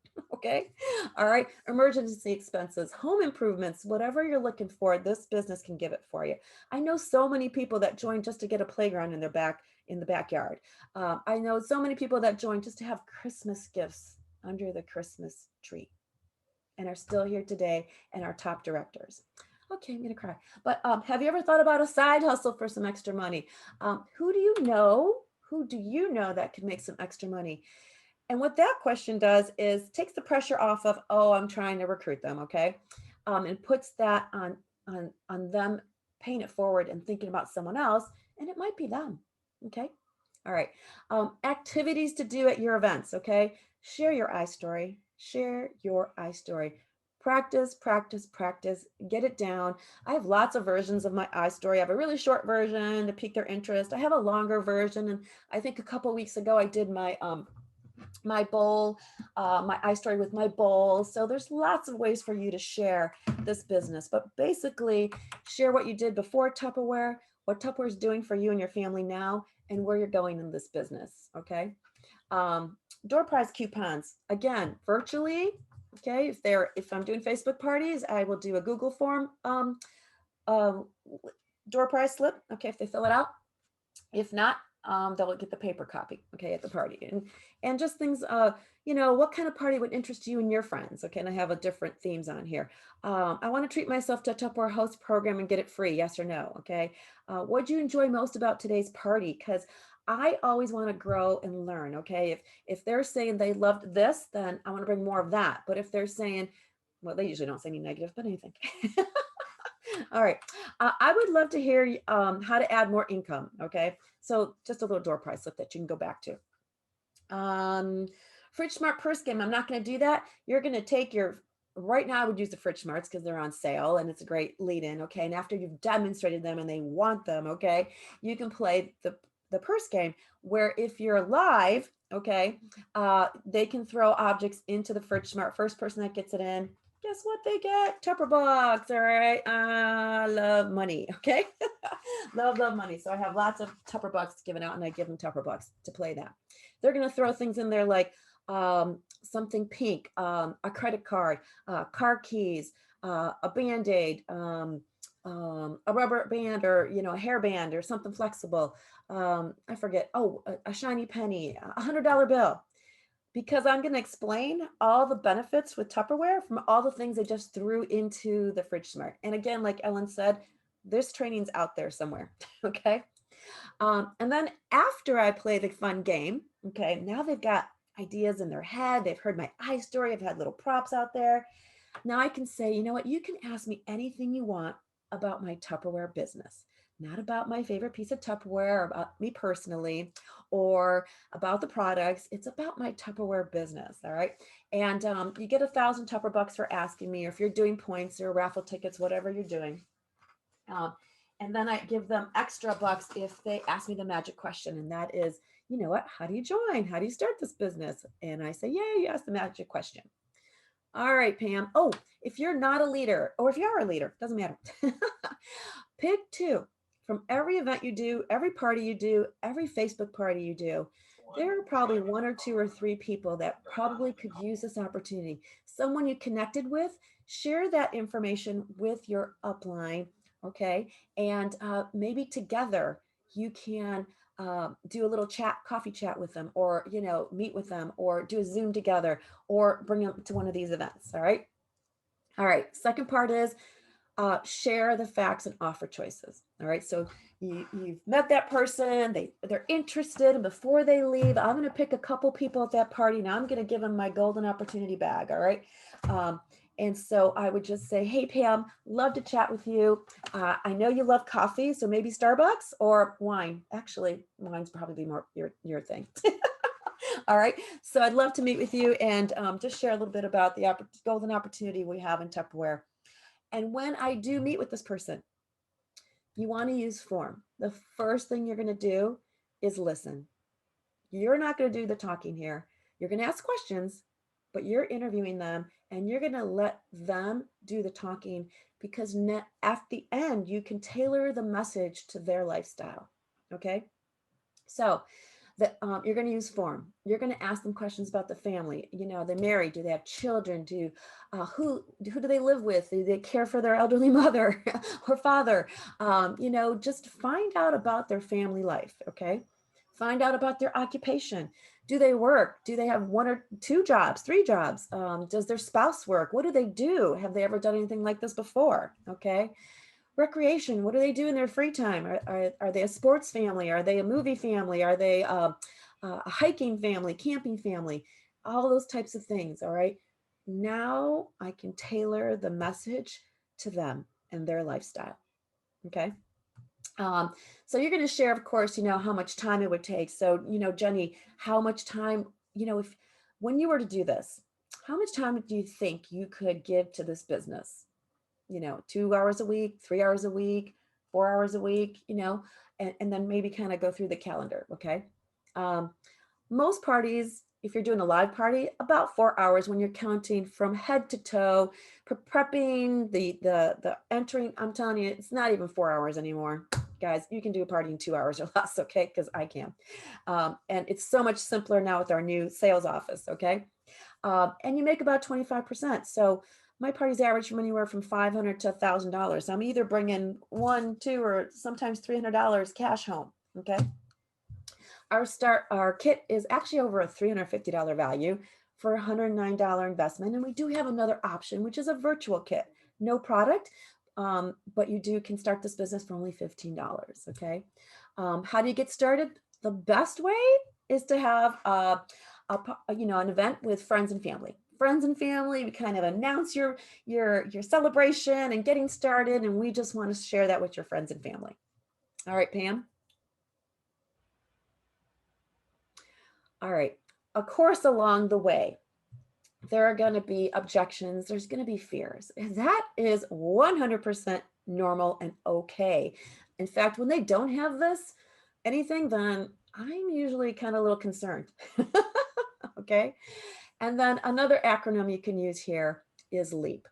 Okay. All right. Emergency expenses, home improvements, whatever you're looking for, this business can give it for you. I know so many people that join just to get a playground in their in the backyard. I know so many people that join just to have Christmas gifts under the Christmas tree and are still here today and are top directors. Okay, I'm gonna cry. But have you ever thought about a side hustle for some extra money? Who do you know? Who do you know that could make some extra money? And what that question does is takes the pressure off of, oh, I'm trying to recruit them, okay, and puts that on them paying it forward and thinking about someone else, and it might be them, okay. All right, activities to do at your events, okay. Share your iStory. Share your iStory. Practice, practice, practice. Get it down. I have lots of versions of my iStory. I have a really short version to pique their interest. I have a longer version, and I think a couple weeks ago I did my bowl, my iStory with my bowl. So there's lots of ways for you to share this business, but basically share what you did before Tupperware, what Tupperware is doing for you and your family now, and where you're going in this business. Okay. Door prize coupons, again, virtually. Okay. If I'm doing Facebook parties, I will do a Google form, door prize slip. Okay. If they fill it out. If not, they'll get the paper copy, okay, at the party. And just things, what kind of party would interest you and your friends? Okay, and I have a different themes on here. I want to treat myself to a Tupperware host program and get it free, yes or no, okay? What do you enjoy most about today's party? Because I always want to grow and learn, okay? If they're saying they loved this, then I want to bring more of that. But if they're saying, well, they usually don't say any negative, but anything. All right. I would love to hear how to add more income. Okay. So just a little door prize slip that you can go back to. Fridge Smart Purse Game. I'm not going to do that. You're going to take right now I would use the Fridge Smarts because they're on sale and it's a great lead in. Okay. And after you've demonstrated them and they want them, okay, you can play the purse game where if you're live, okay, they can throw objects into the Fridge Smart. First person that gets it in, guess what they get? Tupper box. All right. I love money. Okay. love money. So I have lots of Tupper boxes given out and I give them Tupper box to play that. They're going to throw things in there like something pink, a credit card, car keys, a Band-Aid, a rubber band or, a hairband or something flexible. I forget. Oh, a shiny penny, $100 bill. Because I'm going to explain all the benefits with Tupperware from all the things I just threw into the Fridge Smart. And again, like Ellen said, this training's out there somewhere. Okay. And then after I play the fun game, okay, now they've got ideas in their head. They've heard my iStory. I've had little props out there. Now I can say, you know what, you can ask me anything you want about my Tupperware business. Not about my favorite piece of Tupperware or about me personally or about the products. It's about my Tupperware business. All right. And you get 1,000 Tupper bucks for asking me, or if you're doing points or raffle tickets, whatever you're doing. And then I give them extra bucks if they ask me the magic question. And that is, you know what, how do you join? How do you start this business? And I say, yeah, you ask the magic question. All right, Pam. Oh, if you're not a leader or if you are a leader, doesn't matter. Pick two. From every event you do, every party you do, every Facebook party you do, there are probably 1 or 2 or 3 people that probably could use this opportunity. Someone you connected with, share that information with your upline, okay? And maybe together you can do a little coffee chat with them, or meet with them, or do a Zoom together, or bring them to one of these events. All right. All right. Second part is share the facts and offer choices. All right. So you've met that person, they're interested, and before they leave, I'm going to pick a couple people at that party. Now I'm going to give them my golden opportunity bag. All right. And so I would just say, hey, Pam, love to chat with you. I know you love coffee, so maybe Starbucks or wine. Actually, wine's probably more your thing. All right. So I'd love to meet with you and just share a little bit about the golden opportunity we have in Tupperware. And when I do meet with this person, you want to use form. The first thing you're going to do is listen. You're not going to do the talking here. You're going to ask questions, but you're interviewing them and you're going to let them do the talking, because at the end, you can tailor the message to their lifestyle. Okay. So that you're going to use form. You're going to ask them questions about the family. You know, they're married. Do they have children? Who do they live with? Do they care for their elderly mother or father? You know, just find out about their family life. Okay. Find out about their occupation. Do they work? Do they have one or two jobs, three jobs? Does their spouse work? What do they do? Have they ever done anything like this before? Okay. Recreation, what do they do in their free time? Are they a sports family? Are they a movie family? Are they a hiking family, camping family? All those types of things. All right. Now I can tailor the message to them and their lifestyle. Okay. So you're going to share, of course, you know, how much time it would take. So, you know, Jenny, how much time, you know, if when you were to do this, how much time do you think you could give to this business? You know, 2 hours a week, 3 hours a week, 4 hours a week, you know, and then maybe kind of go through the calendar. Okay. Um, Most parties, if you're doing a live party, about 4 hours when you're counting from head to toe, prepping the entering. I'm telling you, it's not even 4 hours anymore, guys. You can do a party in 2 hours or less, okay? Because I can, and it's so much simpler now with our new sales office, okay? And you make about 25%. So my parties average from anywhere from $500 to $1,000. I'm either bringing one, two, or sometimes $300 cash home, okay? Our kit is actually over a $350 value for a $109 investment. And we do have another option, which is a virtual kit. No product, but you can start this business for only $15. Okay. How do you get started? The best way is to have an event with friends and family. Friends and family, we kind of announce your celebration and getting started, and we just want to share that with your friends and family. All right, Pam. All right. Of course, along the way, there are going to be objections. There's going to be fears. And that is 100% normal and okay. In fact, when they don't have anything, then I'm usually kind of a little concerned. Okay. And then another acronym you can use here is LEAP.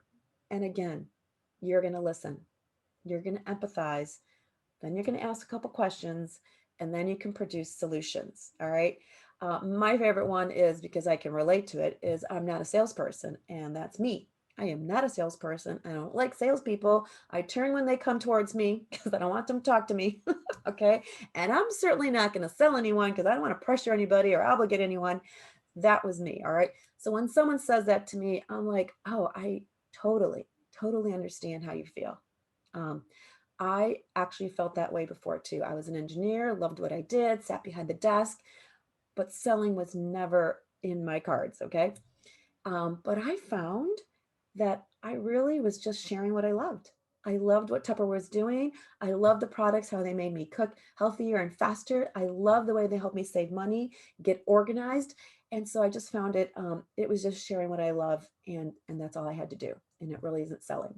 And again, you're going to listen. You're going to empathize. Then you're going to ask a couple questions, and then you can produce solutions. All right. My favorite one is, because I can relate to it, is I'm not a salesperson, and that's me. I am not a salesperson. I don't like salespeople. I turn when they come towards me because I don't want them to talk to me. Okay. And I'm certainly not going to sell anyone because I don't want to pressure anybody or obligate anyone. That was me. All right. So when someone says that to me, I'm like, oh, I totally understand how you feel. I actually felt that way before too. I was an engineer, loved what I did, sat behind the desk, but selling was never in my cards. Okay. But I found that I really was just sharing what I loved. I loved what Tupperware was doing. I loved the products, how they made me cook healthier and faster. I love the way they helped me save money, get organized. And so I just found it was just sharing what I love, and that's all I had to do. And it really isn't selling.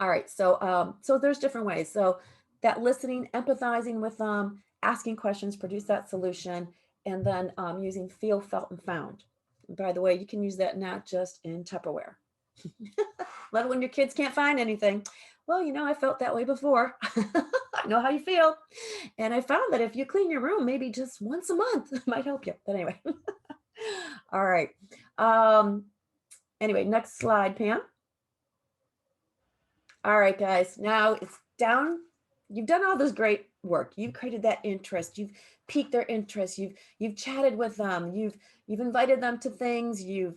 All right. So there's different ways. So that listening, empathizing with them, asking questions, produce that solution, and then using feel, felt, and found. And by the way, you can use that not just in Tupperware. Love it when your kids can't find anything. Well, I felt that way before. I know how you feel. And I found that if you clean your room, maybe just once a month, it might help you. But anyway. All right. Anyway, next slide, Pam. All right, guys, now it's down. You've done all this great work. You've created that interest. You've piqued their interest. You've chatted with them. You've invited them to things. You've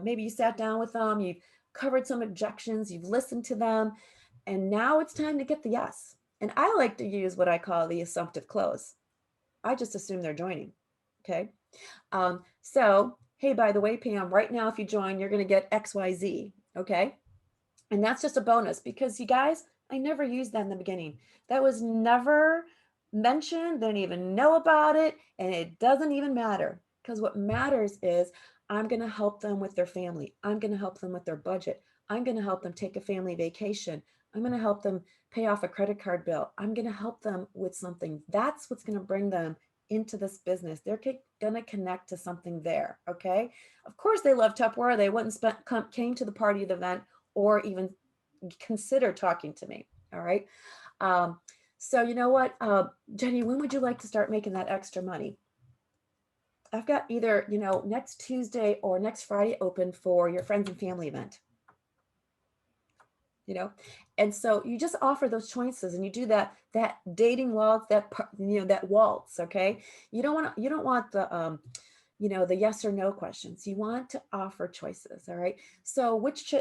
maybe you sat down with them. You've covered some objections. You've listened to them, and now it's time to get the yes. And I like to use what I call the assumptive close. I just assume they're joining. Okay. So hey, by the way, Pam, right now if you join, you're going to get XYZ. Okay. And that's just a bonus, because you guys, I never used that in the beginning. That was never mentioned. They didn't even know about it. And it doesn't even matter, because what matters is I'm going to help them with their family. I'm going to help them with their budget. I'm going to help them take a family vacation. I'm going to help them pay off a credit card bill. I'm going to help them with something. That's what's going to bring them into this business. They're going to connect to something there. Okay. Of course, they love Tupperware. They wouldn't came to the event or even consider talking to me. All right. So you know what, Jenny, when would you like to start making that extra money? I've got either, next Tuesday or next Friday open for your friends and family event. And so you just offer those choices and you do that dating waltz, that waltz. Okay. You don't want the yes or no questions. You want to offer choices. All right. So which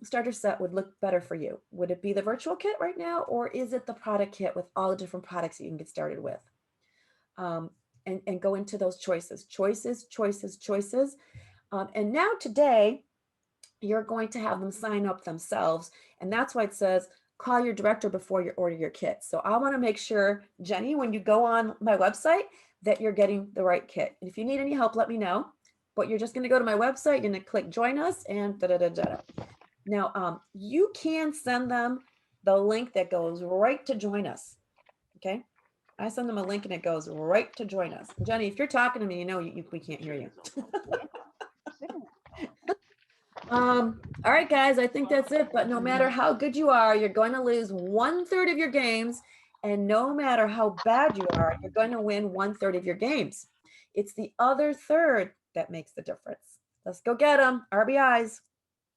starter set would look better for you? Would it be the virtual kit right now, or is it the product kit with all the different products that you can get started with? And go into those choices. And now today, you're going to have them sign up themselves. And that's why it says call your director before you order your kit. So I want to make sure, Jenny, when you go on my website, that you're getting the right kit. And if you need any help, let me know. But you're just going to go to my website, you're going to click join us and da da da da. Now, you can send them the link that goes right to join us. Okay. I send them a link and it goes right to join us. Jenny, if you're talking to me, we can't hear you. All right, guys, I think that's it. But no matter how good you are, you're going to lose 1/3 of your games. And no matter how bad you are, you're going to win 1/3 of your games. It's the other third that makes the difference. Let's go get them. RBIs.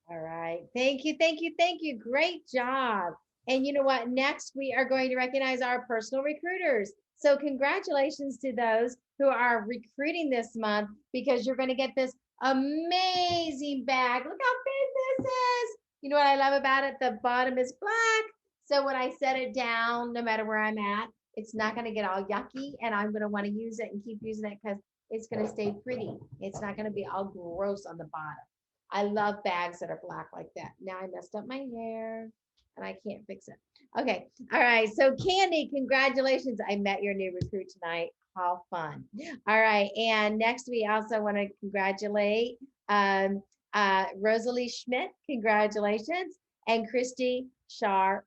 All right. Thank you. Thank you. Thank you. Great job. And you know what? Next, we are going to recognize our personal recruiters. So congratulations to those who are recruiting this month, because you're going to get this amazing bag. Look how big this is. You know what I love about it? The bottom is black. So when I set it down, no matter where I'm at, it's not going to get all yucky, and I'm going to want to use it and keep using it because it's going to stay pretty. It's not going to be all gross on the bottom. I love bags that are black like that. Now I messed up my hair and I can't fix it. Okay. All right. So Candy, congratulations. I met your new recruit tonight. How fun. All right. And next we also want to congratulate Rosalie Schmidt. Congratulations. And Christy Harrock.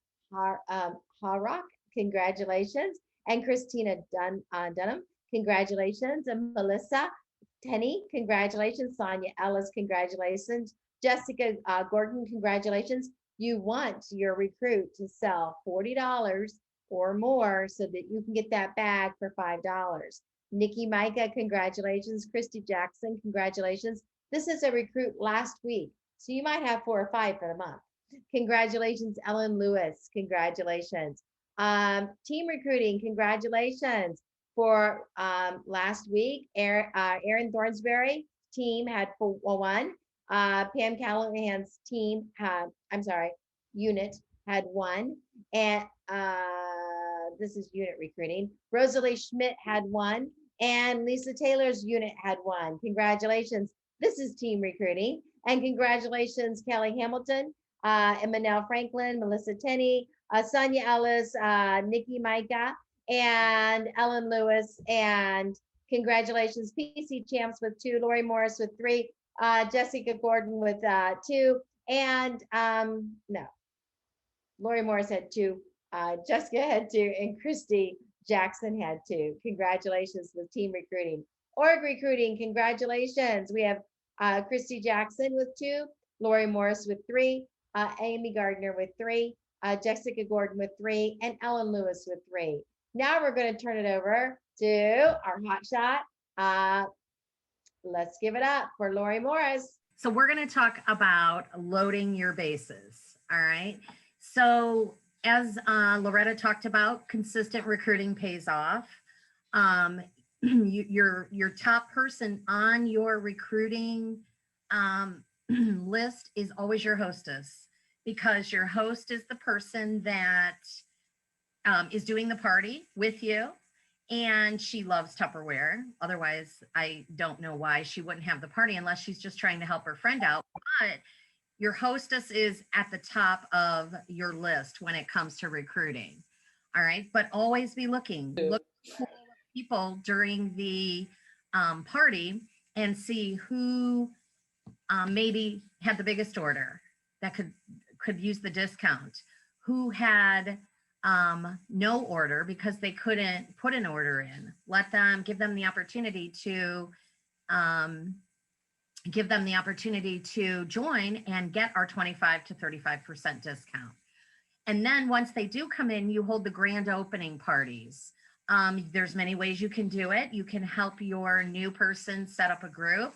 Congratulations. And Christina Dunham. Congratulations. And Melissa Tenny, congratulations. Sonia Ellis, congratulations. Jessica Gordon, congratulations. You want your recruit to sell $40 or more so that you can get that bag for $5. Nikki Micah, congratulations. Christy Jackson, congratulations. This is a recruit last week, so you might have 4 or 5 for the month. Congratulations, Ellen Lewis, congratulations. Team recruiting, congratulations. For last week, Aaron Thornsberry team had 1. Pam Callahan's team unit had 1. And this is unit recruiting. Rosalie Schmidt had 1. And Lisa Taylor's unit had 1. Congratulations. This is team recruiting. And congratulations, Kelly Hamilton, Emmanuel Franklin, Melissa Tenney, Sonia Ellis, Nikki Micah, and Ellen Lewis, and congratulations, PC Champs with 2, Lori Morris with 3, Jessica Gordon with 2, and no, Lori Morris had 2, Jessica had 2, and Christy Jackson had 2. Congratulations with team recruiting. Org recruiting, congratulations. We have Christy Jackson with 2, Lori Morris with 3, Amy Gardner with 3, Jessica Gordon with 3, and Ellen Lewis with 3. Now we're going to turn it over to our hot shot. Let's give it up for Lori Morris. So we're going to talk about loading your bases. All right. So as Loretta talked about, consistent recruiting pays off. Your top person on your recruiting list is always your hostess, because your host is the person that is doing the party with you, and she loves Tupperware. Otherwise, I don't know why she wouldn't have the party unless she's just trying to help her friend out. But your hostess is at the top of your list when it comes to recruiting. All right. But always be looking. Look for people during the party and see who maybe had the biggest order that could use the discount, who had no order because they couldn't put an order in. Give them the opportunity to join and get our 25 to 35% discount. And then once they do come in, you hold the grand opening parties. There's many ways you can do it. You can help your new person set up a group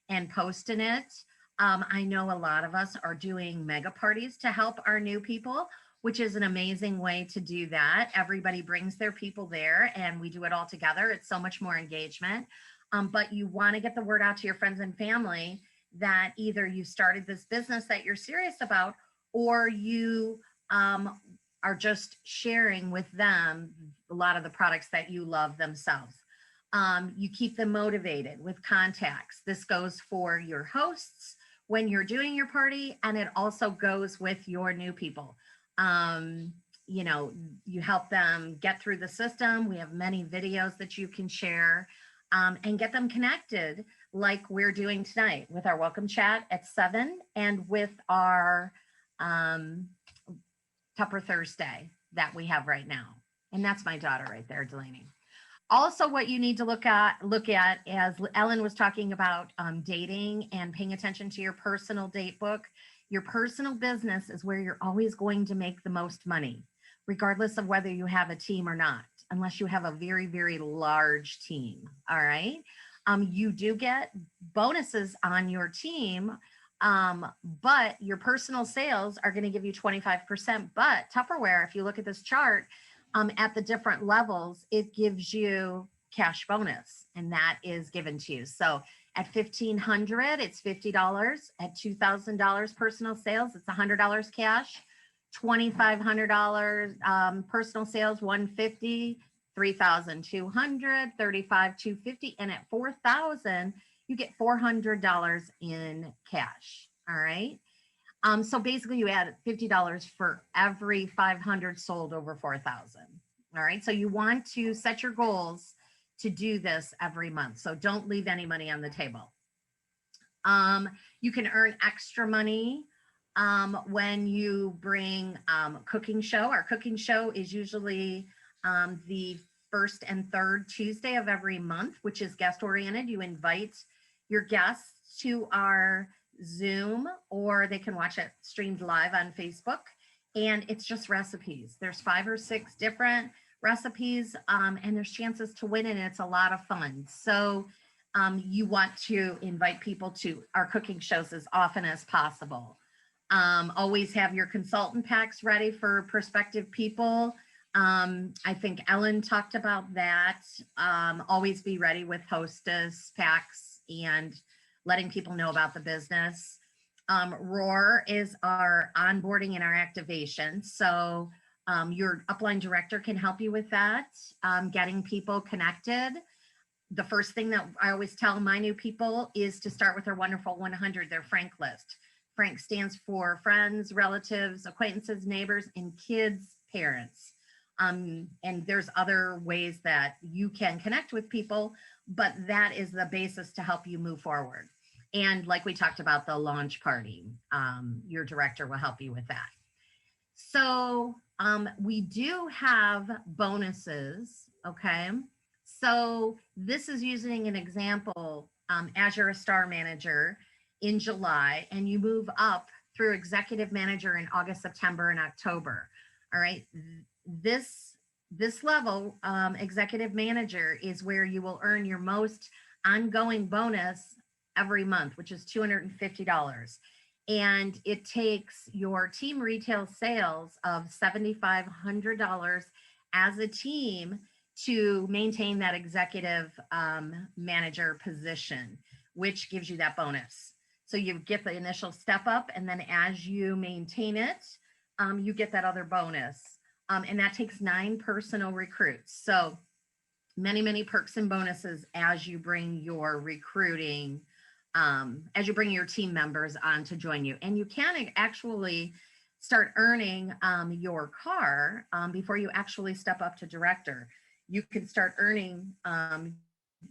and post in it. I know a lot of us are doing mega parties to help our new people, which is an amazing way to do that. Everybody brings their people there and we do it all together. It's so much more engagement. But you want to get the word out to your friends and family that either you started this business that you're serious about, or you are just sharing with them a lot of the products that you love themselves. You keep them motivated with contacts. This goes for your hosts when you're doing your party, and it also goes with your new people. You know, you help them get through the system. We have many videos that you can share, and get them connected like we're doing tonight with our welcome chat at 7 and with our Tupper Thursday that we have right now. And that's my daughter right there, Delaney. Also, what you need to look at, as Ellen was talking about dating and paying attention to your personal date book. Your personal business is where you're always going to make the most money, regardless of whether you have a team or not, unless you have a very, very large team. All right. You do get bonuses on your team, but your personal sales are going to give you 25%. But Tupperware, if you look at this chart, at the different levels, it gives you cash bonus, and that is given to you. So at $1,500, it's $50. At $2,000 personal sales, it's $100 cash. $2,500 personal sales, $150. 3,200, 35,250, and at 4,000, you get $400 in cash. All right. So basically, you add $50 for every 500 sold over 4,000. All right. So you want to set your goals to do this every month. So don't leave any money on the table. You can earn extra money when you bring cooking show. Our cooking show is usually the first and third Tuesday of every month, which is guest oriented. You invite your guests to our Zoom, or they can watch it streamed live on Facebook. And it's just recipes. There's 5 or 6 different recipes, and there's chances to win, and it's a lot of fun. So you want to invite people to our cooking shows as often as possible. Always have your consultant packs ready for prospective people. I think Ellen talked about that. Always be ready with hostess packs and letting people know about the business. Roar is our onboarding and our activation. So your upline director can help you with that, getting people connected. The first thing that I always tell my new people is to start with their wonderful 100, their Frank list. Frank stands for friends, relatives, acquaintances, neighbors, and kids' parents. And there's other ways that you can connect with people, but that is the basis to help you move forward. And like we talked about the launch party, your director will help you with that. So we do have bonuses, okay? So this is using an example as you're a star manager in July, and you move up through executive manager in August, September, and October. All right. This level, executive manager, is where you will earn your most ongoing bonus every month, which is $250. And it takes your team retail sales of $7,500 as a team to maintain that executive manager position, which gives you that bonus. So you get the initial step up, and then as you maintain it, you get that other bonus. And that takes 9 personal recruits. So many, many perks and bonuses as you bring your recruiting, as you bring your team members on to join you. And you can actually start earning your car before you actually step up to director. You can start earning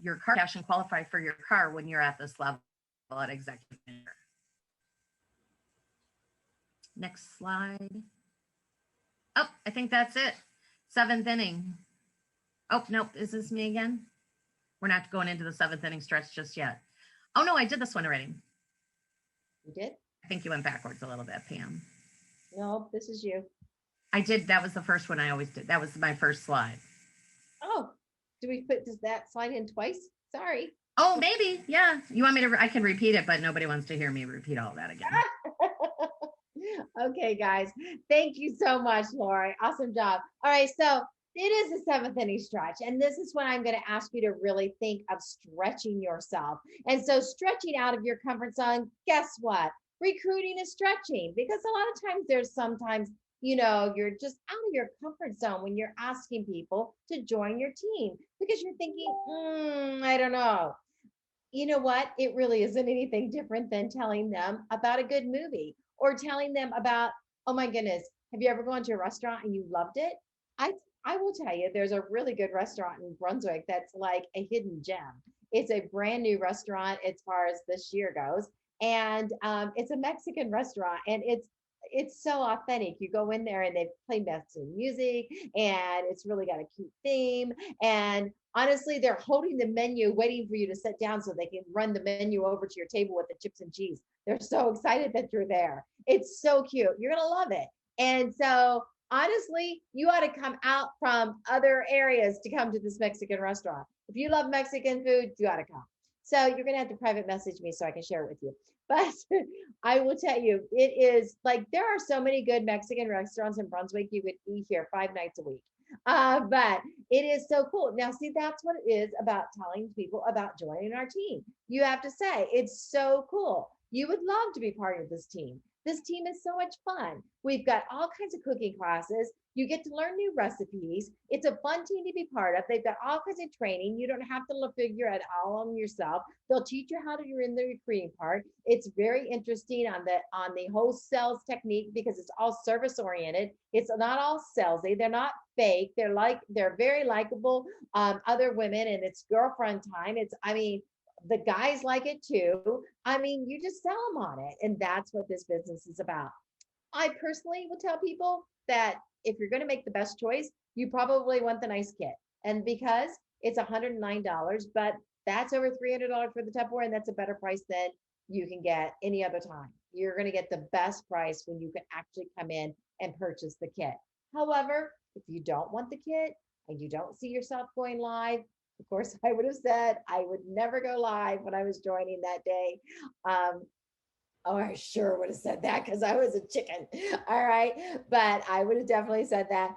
your car cash and qualify for your car when you're at this level at executive manager. Next slide. Oh, I think that's it. 7th inning. Oh, nope. Is this me again? We're not going into the 7th inning stretch just yet. Oh, no, I did this one already. You did? I think you went backwards a little bit, Pam. No, this is you. I did. That was the first one I always did. That was my first slide. Oh, does that slide in twice? Sorry. Oh, maybe. Yeah. You want me to? I can repeat it, but nobody wants to hear me repeat all that again. Okay, guys. Thank you so much, Lori. Awesome job. All right. So it is the seventh inning stretch. And this is when I'm going to ask you to really think of stretching yourself. And so stretching out of your comfort zone, guess what? Recruiting is stretching because a lot of times sometimes, you're just out of your comfort zone when you're asking people to join your team because you're thinking, I don't know. You know what? It really isn't anything different than telling them about a good movie or telling them about, oh my goodness, have you ever gone to a restaurant and you loved it? I I will tell you, there's a really good restaurant in Brunswick that's like a hidden gem. It's a brand new restaurant as far as this year goes, and it's a Mexican restaurant, and it's so authentic. You go in there and they play Mexican music, and it's really got a cute theme. And honestly, they're holding the menu, waiting for you to sit down so they can run the menu over to your table with the chips and cheese. They're so excited that you're there. It's so cute. You're gonna love it. And so, honestly, you ought to come out from other areas to come to this Mexican restaurant. If you love Mexican food, you ought to come. So you're gonna have to private message me so I can share it with you. But I will tell you, it is like there are so many good Mexican restaurants in Brunswick. You could eat here 5 nights a week. But it is so cool. Now, see, that's what it is about telling people about joining our team. You have to say, it's so cool. You would love to be part of this team. This team is so much fun. We've got all kinds of cooking classes. You get to learn new recipes. It's a fun team to be part of. They've got all kinds of training. You don't have to figure it all on yourself. They'll teach you how to do in the recruiting part. It's very interesting on the whole sales technique because it's all service oriented. It's not all salesy. They're not fake. They're very likable other women, and it's girlfriend time. The guys like it too. You just sell them on it. And that's what this business is about. I personally will tell people that if you're going to make the best choice, you probably want the nice kit. And because it's $109, but that's over $300 for the Tupperware, and that's a better price than you can get any other time. You're going to get the best price when you can actually come in and purchase the kit. However, if you don't want the kit and you don't see yourself going live, of course, I would have said I would never go live when I was joining that day. Oh, I sure would have said that because I was a chicken. All right. But I would have definitely said that.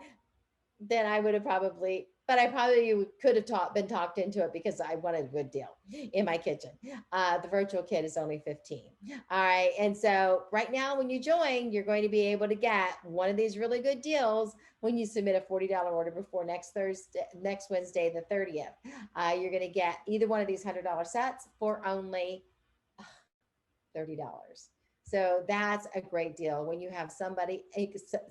Then I would have I probably could have been talked into it because I wanted a good deal in my kitchen. The virtual kit is only 15. All right. And so right now, when you join, you're going to be able to get one of these really good deals when you submit a $40 order before next Wednesday, the 30th. You're going to get either one of these $100 sets for only $30. So that's a great deal when you have somebody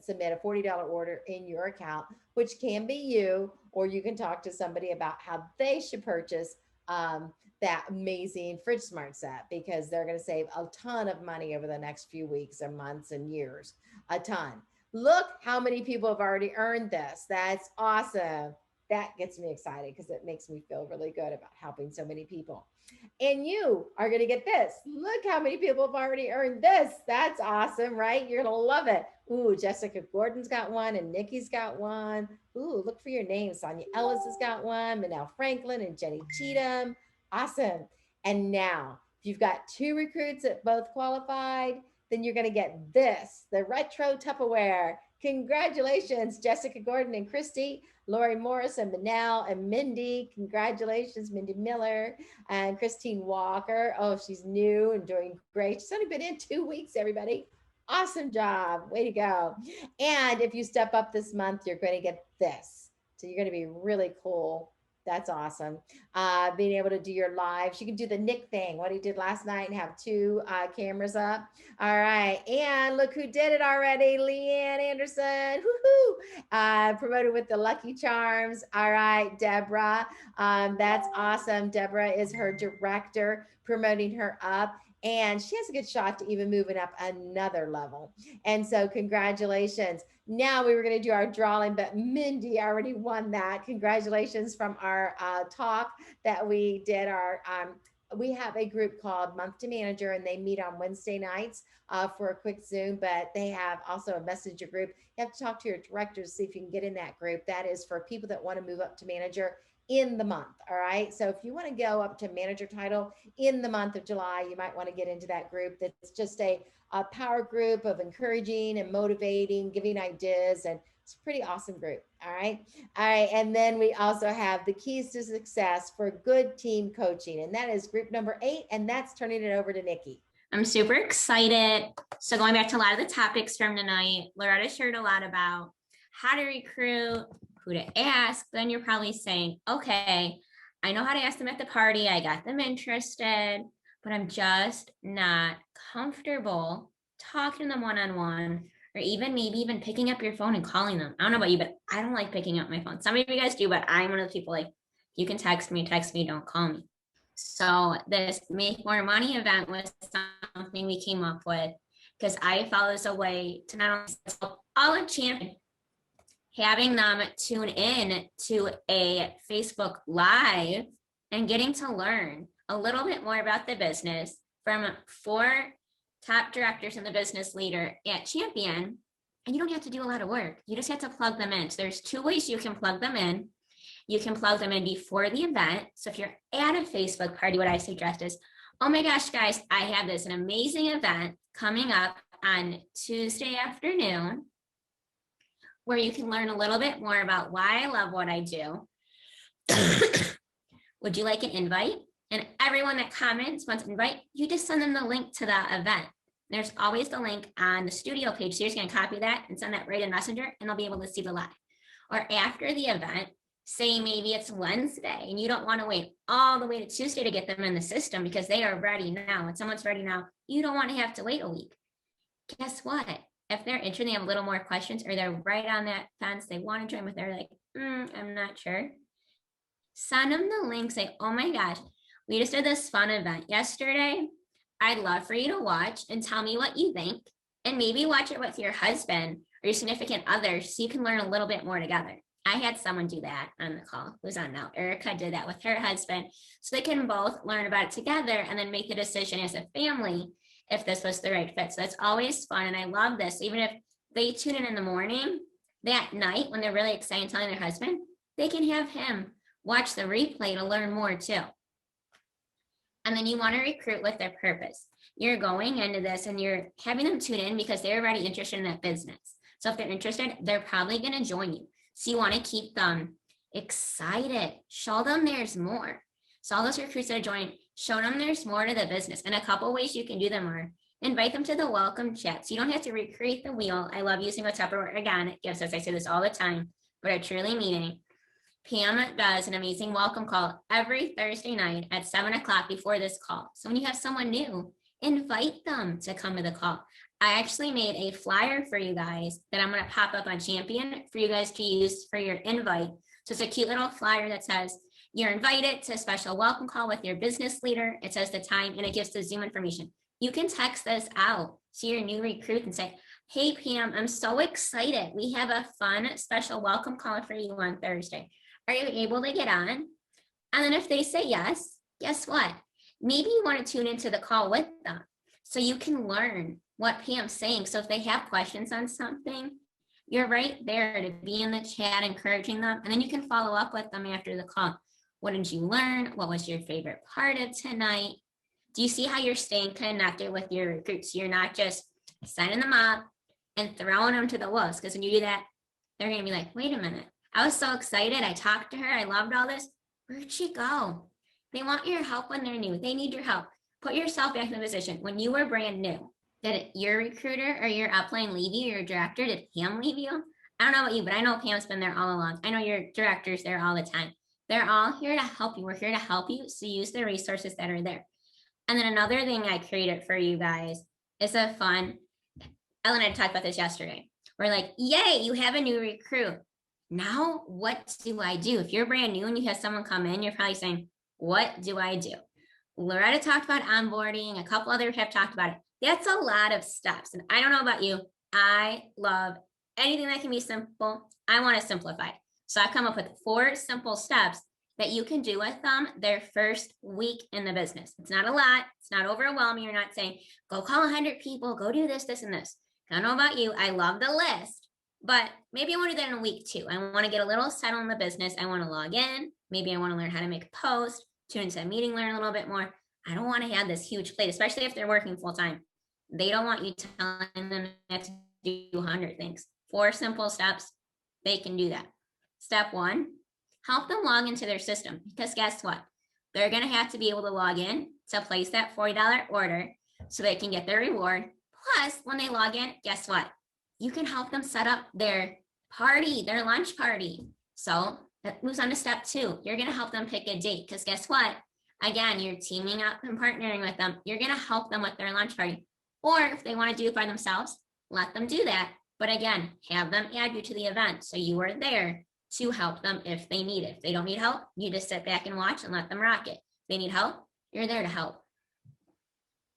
submit a $40 order in your account, which can be you, or you can talk to somebody about how they should purchase that amazing Fridge Smart set because they're going to save a ton of money over the next few weeks and months and years. A ton. Look how many people have already earned this. That's awesome. That gets me excited because it makes me feel really good about helping so many people. And you are going to get this. Look how many people have already earned this. That's awesome, right? You're going to love it. Ooh, Jessica Gordon's got one and Nikki's got one. Ooh, look for your names. Sonia Ellis has got one. Manel Franklin and Jenny Cheatham. Awesome. And now, if you've got 2 recruits that both qualified, then you're going to get this, the retro Tupperware. Congratulations, Jessica Gordon and Christy, Lori Morris and Manel and Mindy. Congratulations, Mindy Miller and Christine Walker. Oh, she's new and doing great. She's only been in 2 weeks, everybody. Awesome job. Way to go. And if you step up this month, you're going to get this. So you're going to be really cool. That's awesome. Being able to do your lives. You can do the Nick thing, what he did last night, and have 2 cameras up. All right. And look who did it already. Leanne Anderson. Woohoo. Promoted with the Lucky Charms. All right, Deborah. That's awesome. Deborah is her director, promoting her up. And she has a good shot to even moving up another level. And so congratulations. Now we were going to do our drawing, but Mindy already won that. Congratulations from our talk that we did, our we have a group called Month to Manager, and they meet on Wednesday nights for a quick Zoom, but they have also a messenger group. You have to talk to your directors to see if you can get in that group. That is for people that want to move up to manager in the month. All right. So if you want to go up to manager title in the month of July, you might want to get into that group. That's just a power group of encouraging and motivating, giving ideas, and it's a pretty awesome group. All right. All right. And then we also have the keys to success for good team coaching. And that is group number 8. And that's turning it over to Nikki. I'm super excited. So going back to a lot of the topics from tonight, Loretta shared a lot about how to recruit, who to ask. Then you're probably saying, okay, I know how to ask them at the party. I got them interested, but I'm just not comfortable talking to them one-on-one, or maybe even picking up your phone and calling them. I don't know about you, but I don't like picking up my phone. Some of you guys do, but I'm one of the people like, you can text me, don't call me. So this Make More Money event was something we came up with because I felt as a way to not only all of champion, having them tune in to a Facebook Live and getting to learn a little bit more about the business from 4 top directors and the business leader at Champion. And you don't have to do a lot of work. You just have to plug them in. So there's 2 ways you can plug them in. You can plug them in before the event. So if you're at a Facebook party, what I suggest is, oh my gosh, guys, I have an amazing event coming up on Tuesday afternoon where you can learn a little bit more about why I love what I do. Would you like an invite? And everyone that comments wants an invite, you just send them the link to that event. There's always the link on the studio page. So you're just going to copy that and send that right in Messenger, and they'll be able to see the live. Or after the event, say maybe it's Wednesday and you don't want to wait all the way to Tuesday to get them in the system because they are ready now and someone's ready now. You don't want to have to wait a week. Guess what? If they're interested, they have a little more questions, or they're right on that fence, they want to join, but they're like, I'm not sure. Send them the link, say, oh my gosh, we just did this fun event yesterday. I'd love for you to watch and tell me what you think, and maybe watch it with your husband or your significant other so you can learn a little bit more together. I had someone do that on the call who's on now. Erica did that with her husband. So they can both learn about it together and then make the decision as a family if this was the right fit. So it's always fun. And I love this. Even if they tune in the morning, that night when they're really excited telling their husband, they can have him watch the replay to learn more too. And then you want to recruit with their purpose. You're going into this and you're having them tune in because they're already interested in that business. So if they're interested, they're probably going to join you. So you want to keep them excited. Show them there's more. So all those recruits that are joining, show them there's more to the business. And a couple ways you can do them are invite them to the welcome chat. So you don't have to recreate the wheel. I love using what Tupperware again. Yes, as I say this all the time, but I truly mean it. Pam does an amazing welcome call every Thursday night at 7 o'clock before this call. So when you have someone new, invite them to come to the call. I actually made a flyer for you guys that I'm going to pop up on Champion for you guys to use for your invite. So it's a cute little flyer that says you're invited to a special welcome call with your business leader. It says the time and it gives the Zoom information. You can text this out to your new recruit and say, hey, Pam, I'm so excited. We have a fun special welcome call for you on Thursday. Are you able to get on? And then if they say yes, guess what? Maybe you want to tune into the call with them so you can learn what Pam's saying. So if they have questions on something, you're right there to be in the chat, encouraging them. And then you can follow up with them after the call. What did you learn? What was your favorite part of tonight? Do you see how you're staying connected with your recruits? You're not just signing them up and throwing them to the wolves. Because when you do that, they're going to be like, wait a minute. I was so excited. I talked to her. I loved all this. Where'd she go? They want your help when they're new. They need your help. Put yourself back in the position when you were brand new. Did your recruiter or your upline leave you, your director? Did Pam leave you? I don't know about you, but I know Pam's been there all along. I know your director's there all the time. They're all here to help you. We're here to help you. So use the resources that are there. And then another thing I created for you guys is a fun, Ellen and I talked about this yesterday. We're like, yay, you have a new recruit. Now, what do I do? If you're brand new and you have someone come in, you're probably saying, what do I do? Loretta talked about onboarding. A couple others have talked about it. That's a lot of steps. And I don't know about you. I love anything that can be simple. I want to simplify it. So I've come up with 4 simple steps that you can do with them their first week in the business. It's not a lot. It's not overwhelming. You're not saying, go call 100 people, go do this, this, and this. I don't know about you. I love the list, but maybe I want to do that in a week too. I want to get a little settled in the business. I want to log in. Maybe I want to learn how to make a post, tune into a meeting, learn a little bit more. I don't want to have this huge plate, especially if they're working full time. They don't want you telling them to do 100 things. 4 simple steps. They can do that. Step 1, help them log into their system, because guess what? They're going to have to be able to log in to place that $40 order so they can get their reward. Plus, when they log in, guess what? You can help them set up their party, their lunch party. So that moves on to step 2. You're going to help them pick a date, because guess what? Again, you're teaming up and partnering with them. You're going to help them with their lunch party. Or if they want to do it by themselves, let them do that. But again, have them add you to the event so you are there to help them if they need it. If they don't need help, you just sit back and watch and let them rock it. If they need help, you're there to help.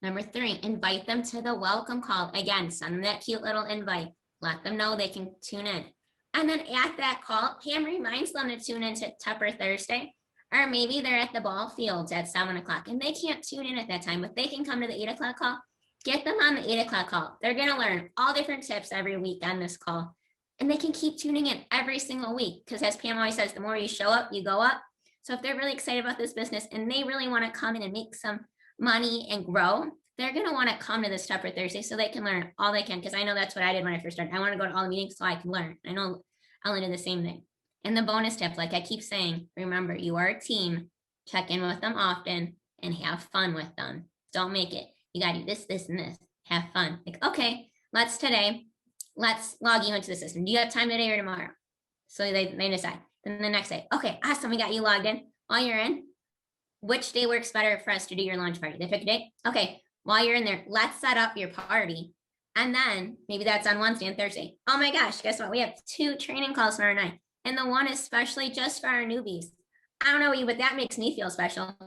Number 3, invite them to the welcome call. Again, send them that cute little invite. Let them know they can tune in. And then at that call, Pam reminds them to tune in to Tupper Thursday. Or maybe they're at the ball fields at 7 o'clock and they can't tune in at that time, but they can come to the 8 o'clock call. Get them on the 8 o'clock call. They're going to learn all different tips every week on this call. And they can keep tuning in every single week. Because as Pam always says, the more you show up, you go up. So if they're really excited about this business and they really want to come in and make some money and grow, they're going to want to come to this Tupper Thursday so they can learn all they can. Because I know that's what I did when I first started. I want to go to all the meetings so I can learn. I know Ellen did the same thing. And the bonus tip, like I keep saying, remember, you are a team. Check in with them often and have fun with them. Don't make it, you got to do this, this, and this. Have fun. Like, okay, let's log you into the system. Do you have time today or tomorrow? So they decide. Then the next day, okay, awesome, we got you logged in. While you're in, which day works better for us to do your lunch party? They pick a date. Okay, while you're in there, let's set up your party. And then maybe that's on Wednesday and Thursday. Oh my gosh, guess what? We have 2 training calls tomorrow night. And the one is specially just for our newbies. I don't know you, but that makes me feel special.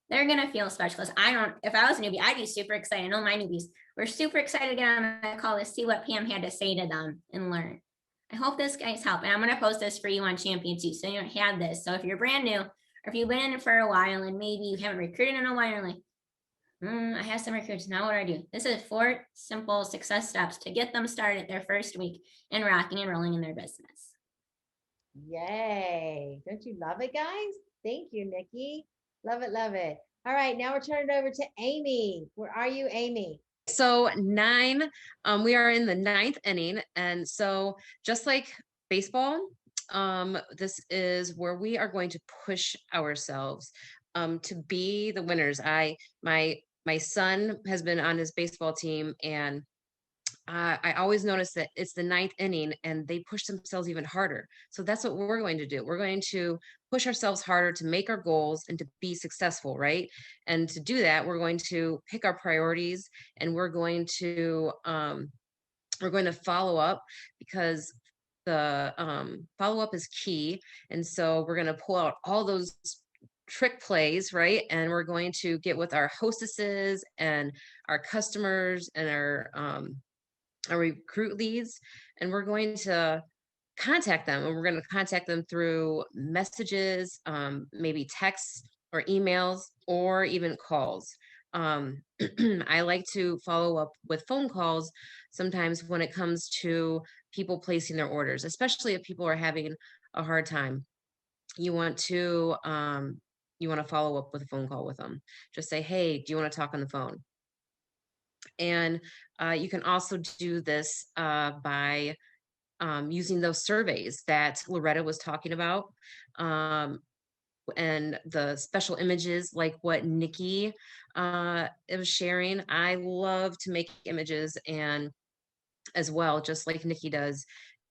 They're going to feel special. If I was a newbie, I'd be super excited. I know my newbies. We're super excited to get on that call to see what Pam had to say to them and learn. I hope this guys help. And I'm going to post this for you on Champion too. So you don't have this. So if you're brand new, or if you've been in it for a while and maybe you haven't recruited in a while, you're like, I have some recruits. Now what do I do? This is 4 simple success steps to get them started their first week and rocking and rolling in their business. Yay. Don't you love it, guys? Thank you, Nikki. Love it, love it. All right, now we're turning it over to Amy. Where are you, Amy? So 9, we are in the 9th inning. And so just like baseball, this is where we are going to push ourselves to be the winners. My son has been on his baseball team, and I always notice that it's the 9th inning and they push themselves even harder. So that's what we're going to do. We're going to push ourselves harder to make our goals and to be successful, right? And to do that, we're going to pick our priorities, and we're going to follow up, because the follow up is key. And so we're going to pull out all those trick plays, right? And we're going to get with our hostesses and our customers and our recruit leads, and we're going to contact them, and we're going to contact them through messages, maybe texts or emails, or even calls. I like to follow up with phone calls sometimes when it comes to people placing their orders, especially if people are having a hard time. You want to follow up with a phone call with them. Just say, hey, do you want to talk on the phone? And you can also do this by using those surveys that Loretta was talking about, and the special images like what Nikki was sharing. I love to make images and as well, just like Nikki does.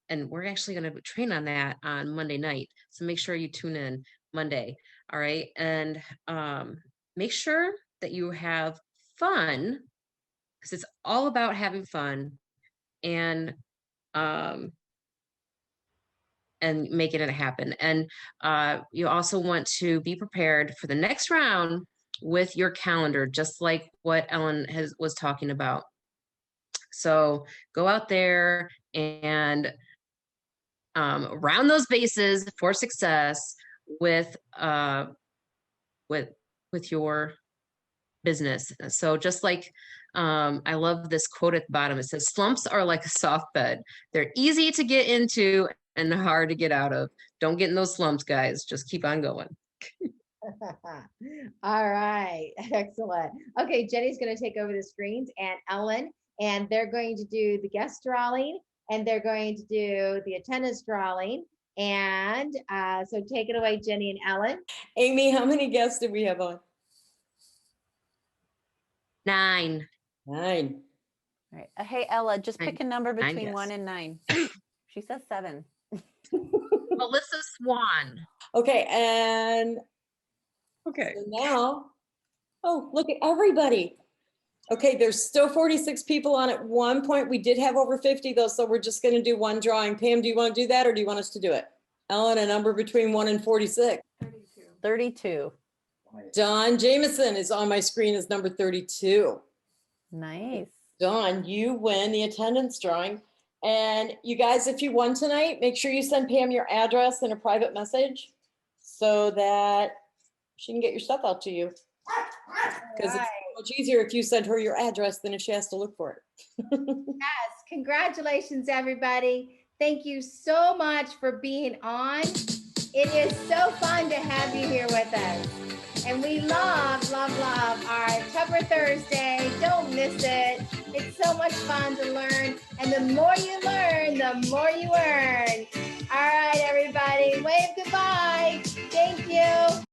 And we're actually going to train on that on Monday night. So make sure you tune in Monday. All right. And make sure that you have fun, because it's all about having fun and making it happen. And you also want to be prepared for the next round with your calendar, just like what Ellen was talking about. So go out there and round those bases for success. with your business. So just like I love this quote at the bottom. It says, slumps are like a soft bed. They're easy to get into and hard to get out of. Don't get in those slumps, guys. Just keep on going. All right, excellent. Okay, Jenny's going to take over the screens and Ellen, and they're going to do the guest drawing and they're going to do the attendance drawing. And so take it away, Jenny and Ellen. Amy, how many guests did we have on? 9. 9. All right. Hey, Ella, just pick a number between yes. 1 and 9. She says 7. Melissa Swan. Okay, and Okay. so now, oh, look at everybody. Okay, there's still 46 people on at one point. We did have over 50 though, so we're just gonna do one drawing. Pam, do you want to do that or do you want us to do it? Ellen, a number between 1 and 46. 32. Dawn Jameson is on my screen as number 32. Nice. Dawn, you win the attendance drawing. And you guys, if you won tonight, make sure you send Pam your address and a private message so that she can get your stuff out to you. Because it's much easier if you send her your address than if she has to look for it. Yes, congratulations, everybody. Thank you so much for being on. It is so fun to have you here with us. And we love, love, love our Tupper Thursday. Don't miss it. It's so much fun to learn. And the more you learn, the more you earn. All right, everybody, wave goodbye. Thank you.